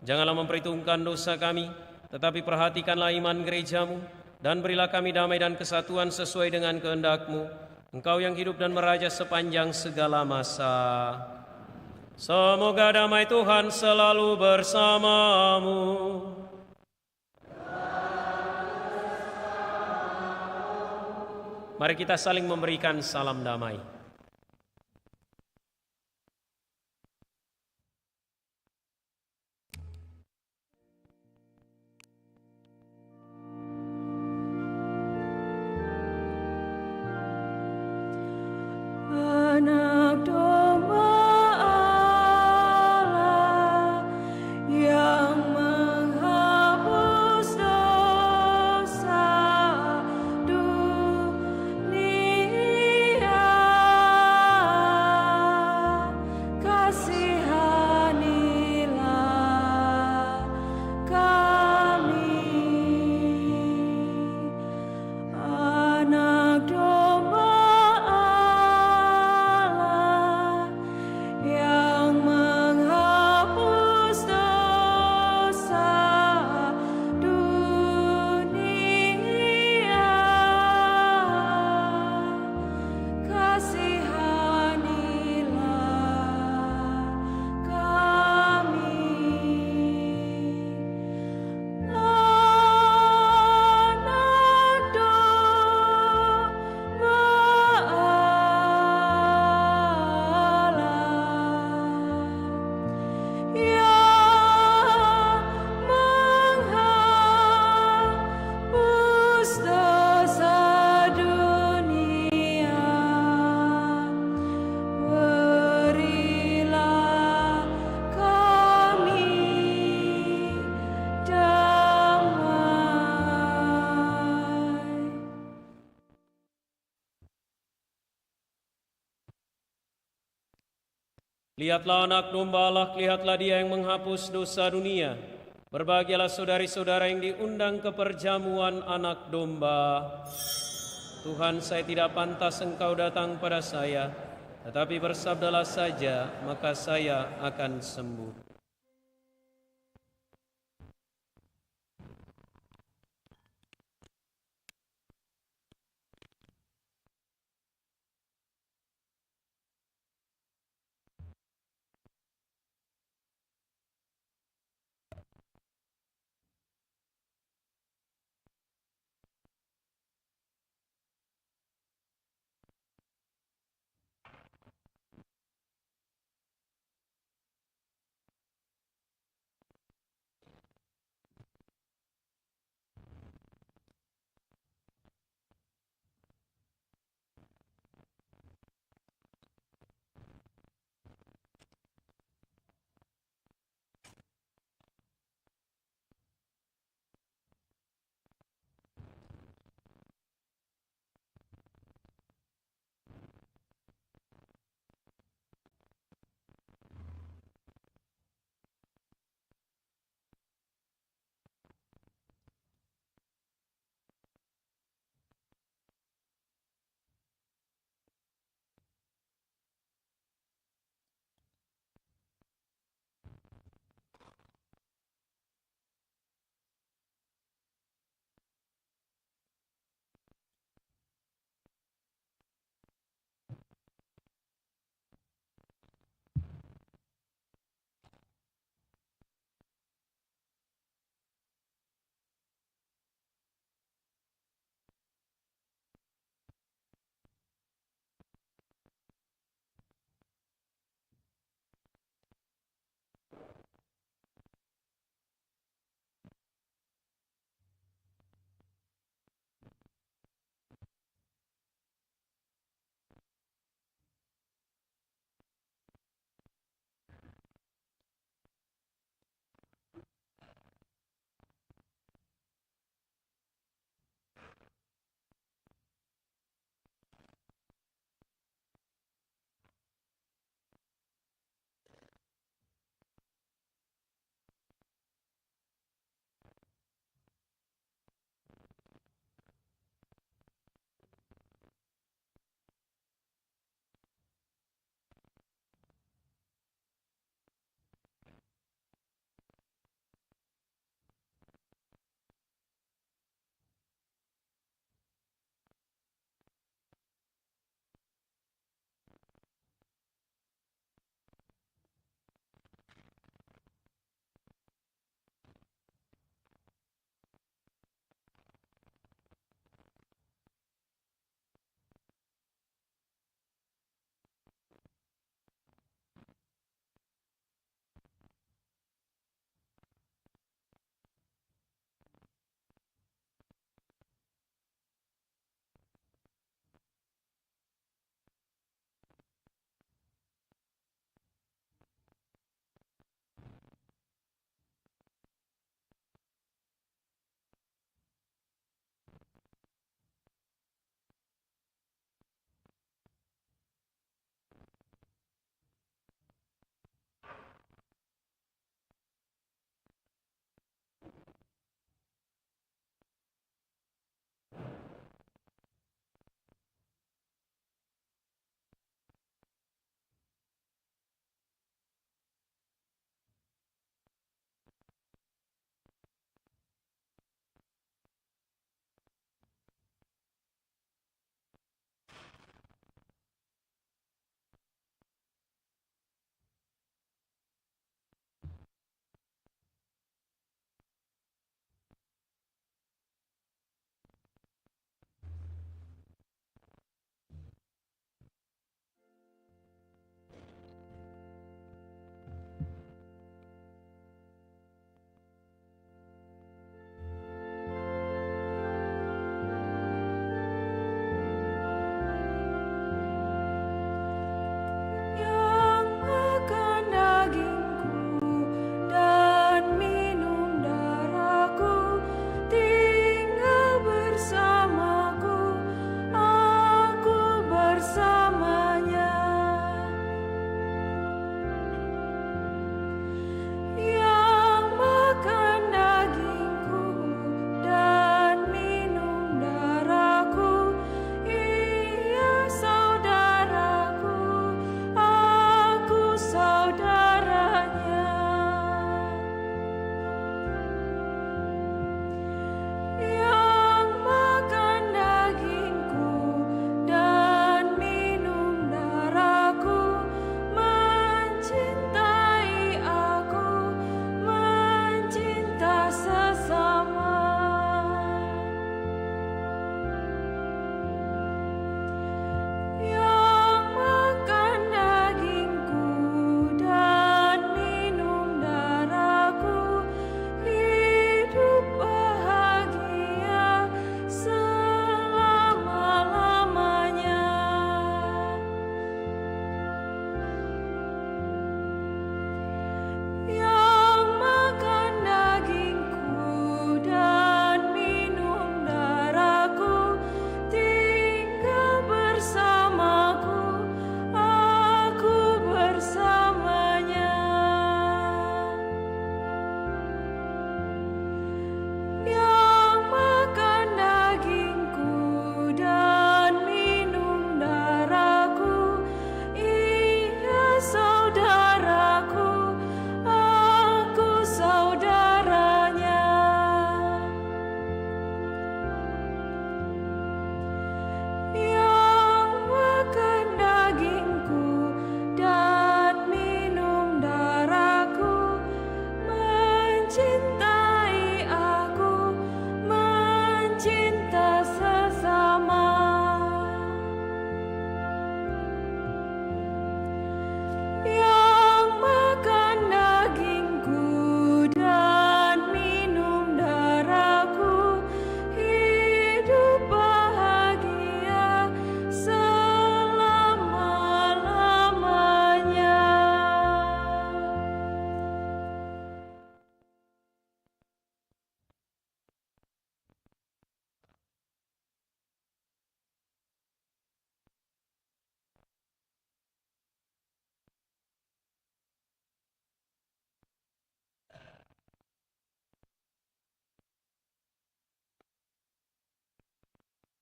Janganlah memperhitungkan dosa kami, tetapi perhatikanlah iman gereja-Mu, dan berilah kami damai dan kesatuan sesuai dengan kehendak-Mu. Engkau yang hidup dan meraja sepanjang segala masa. Semoga damai Tuhan selalu bersamamu. Mari kita saling memberikan salam damai. Anak domba Allah yang menghapus dosa dunia, kasihanilah kami. Anak domba yang menghapus dosa dunia, kasihanilah kami. Anak domba yang menghapus dosa dunia, berilah kami damai. Lihatlah anak domba Allah, lihatlah dia yang menghapus dosa dunia. Berbahagialah saudari-saudara yang diundang ke perjamuan anak domba. Tuhan, saya tidak pantas Engkau datang pada saya, tetapi bersabdalah saja, maka saya akan sembuh.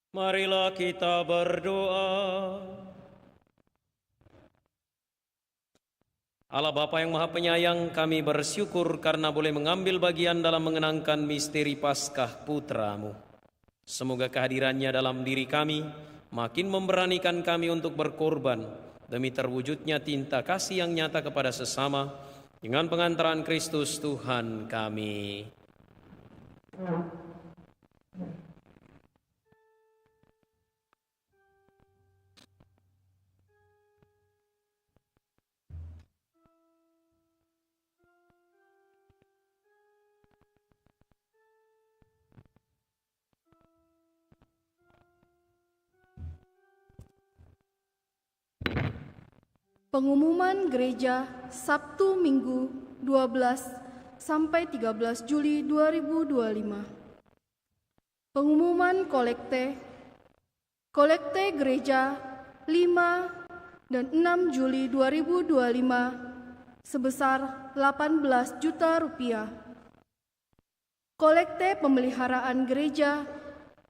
Marilah kita berdoa. Allah Bapa yang Maha Penyayang, kami bersyukur karena boleh mengambil bagian dalam mengenangkan misteri Paskah Putra-Mu. Semoga kehadirannya dalam diri kami makin memberanikan kami untuk berkorban demi terwujudnya cinta kasih yang nyata kepada sesama dengan pengantaran Kristus Tuhan kami. Pengumuman Gereja Sabtu Minggu 12 sampai 13 Juli 2025. Pengumuman kolekte Gereja 5 dan 6 Juli 2025 sebesar 18 juta rupiah. Kolekte pemeliharaan gereja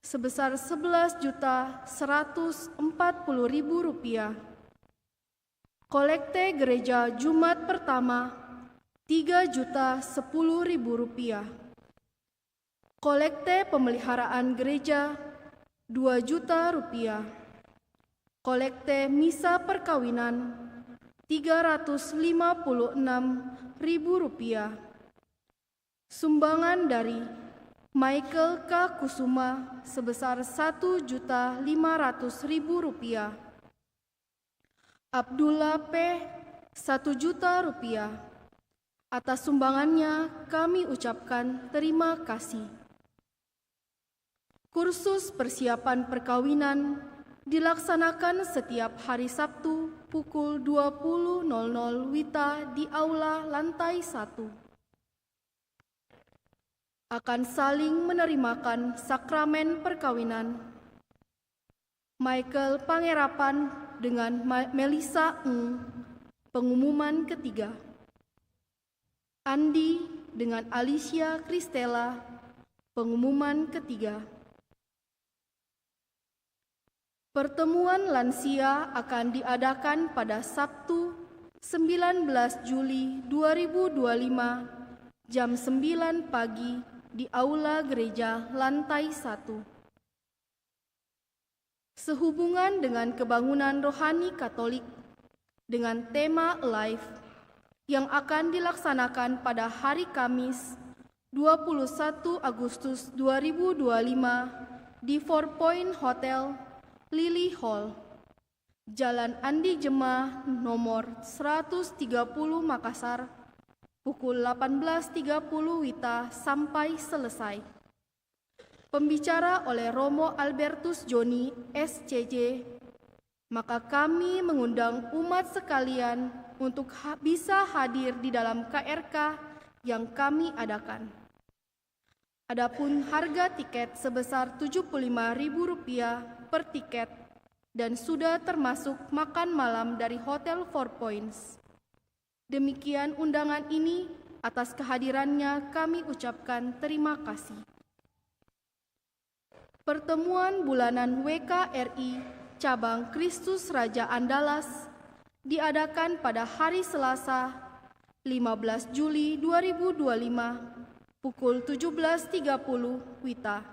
sebesar 11 juta 140.000 rupiah. Kolekte gereja Jumat pertama 3 juta 10.000 rupiah. Kolekte pemeliharaan gereja 2 juta rupiah. Kolekte misa perkawinan 356.000 rupiah. Sumbangan dari Michael K. Kusuma sebesar 1 juta 500.000 rupiah. Abdullah P. 1 juta rupiah. Atas sumbangannya kami ucapkan terima kasih. Kursus persiapan perkawinan dilaksanakan setiap hari Sabtu pukul 20.00 WITA di aula lantai 1. Akan saling menerimakan sakramen perkawinan. Michael Pangerapan dengan Melisa Ng, pengumuman ketiga. Andi dengan Alicia Kristela, pengumuman ketiga. Pertemuan lansia akan diadakan pada Sabtu 19 Juli 2025 jam 9 pagi di Aula Gereja lantai 1. Sehubungan dengan kebangunan rohani Katolik dengan tema Alive yang akan dilaksanakan pada hari Kamis 21 Agustus 2025 di 4 Point Hotel, Lily Hall, Jalan Andi Jemah nomor 130 Makassar, pukul 18.30 WITA sampai selesai. Pembicara oleh Romo Albertus Joni, SCJ, maka kami mengundang umat sekalian untuk bisa hadir di dalam KRK yang kami adakan. Adapun harga tiket sebesar Rp75.000 per tiket dan sudah termasuk makan malam dari Hotel 4 Points. Demikian undangan ini, atas kehadirannya kami ucapkan terima kasih. Pertemuan bulanan WKRI Cabang Kristus Raja Andalas diadakan pada hari Selasa 15 Juli 2025 pukul 17.30 WITA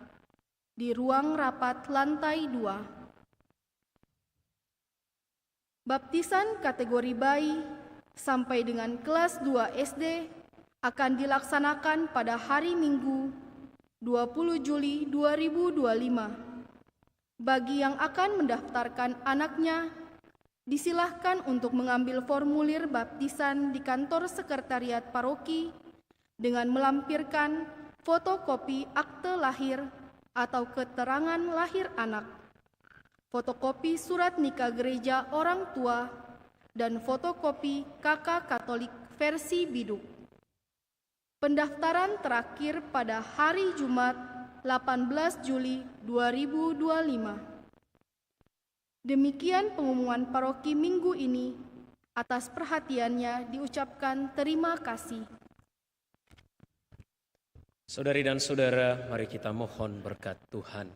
di ruang rapat lantai 2. Baptisan kategori bayi sampai dengan kelas 2 SD akan dilaksanakan pada hari Minggu 20 Juli 2025. Bagi yang akan mendaftarkan anaknya, disilahkan untuk mengambil formulir baptisan di kantor sekretariat paroki dengan melampirkan fotokopi akte lahir atau keterangan lahir anak, fotokopi surat nikah gereja orang tua, dan fotokopi KK Katolik versi biduk. Pendaftaran terakhir pada hari Jumat 18 Juli 2025. Demikian pengumuman paroki minggu ini. Atas perhatiannya diucapkan terima kasih. Saudari dan saudara, mari kita mohon berkat Tuhan.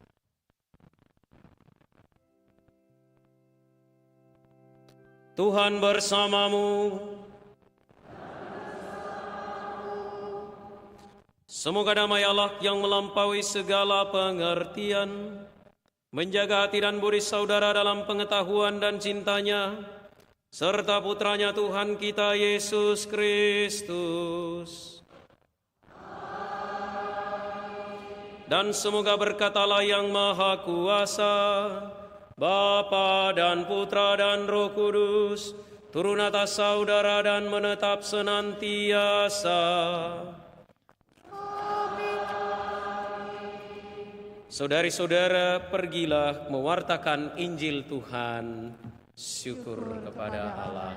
Tuhan bersamamu. Semoga damai Allah yang melampaui segala pengertian menjaga hati dan budi saudara dalam pengetahuan dan cintanya, serta putranya Tuhan kita Yesus Kristus. Dan semoga berkat Allah yang Maha Kuasa, Bapa dan Putra dan Roh Kudus, turun atas saudara dan menetap senantiasa. Saudari-saudara, pergilah mewartakan Injil Tuhan. Syukur kepada Allah.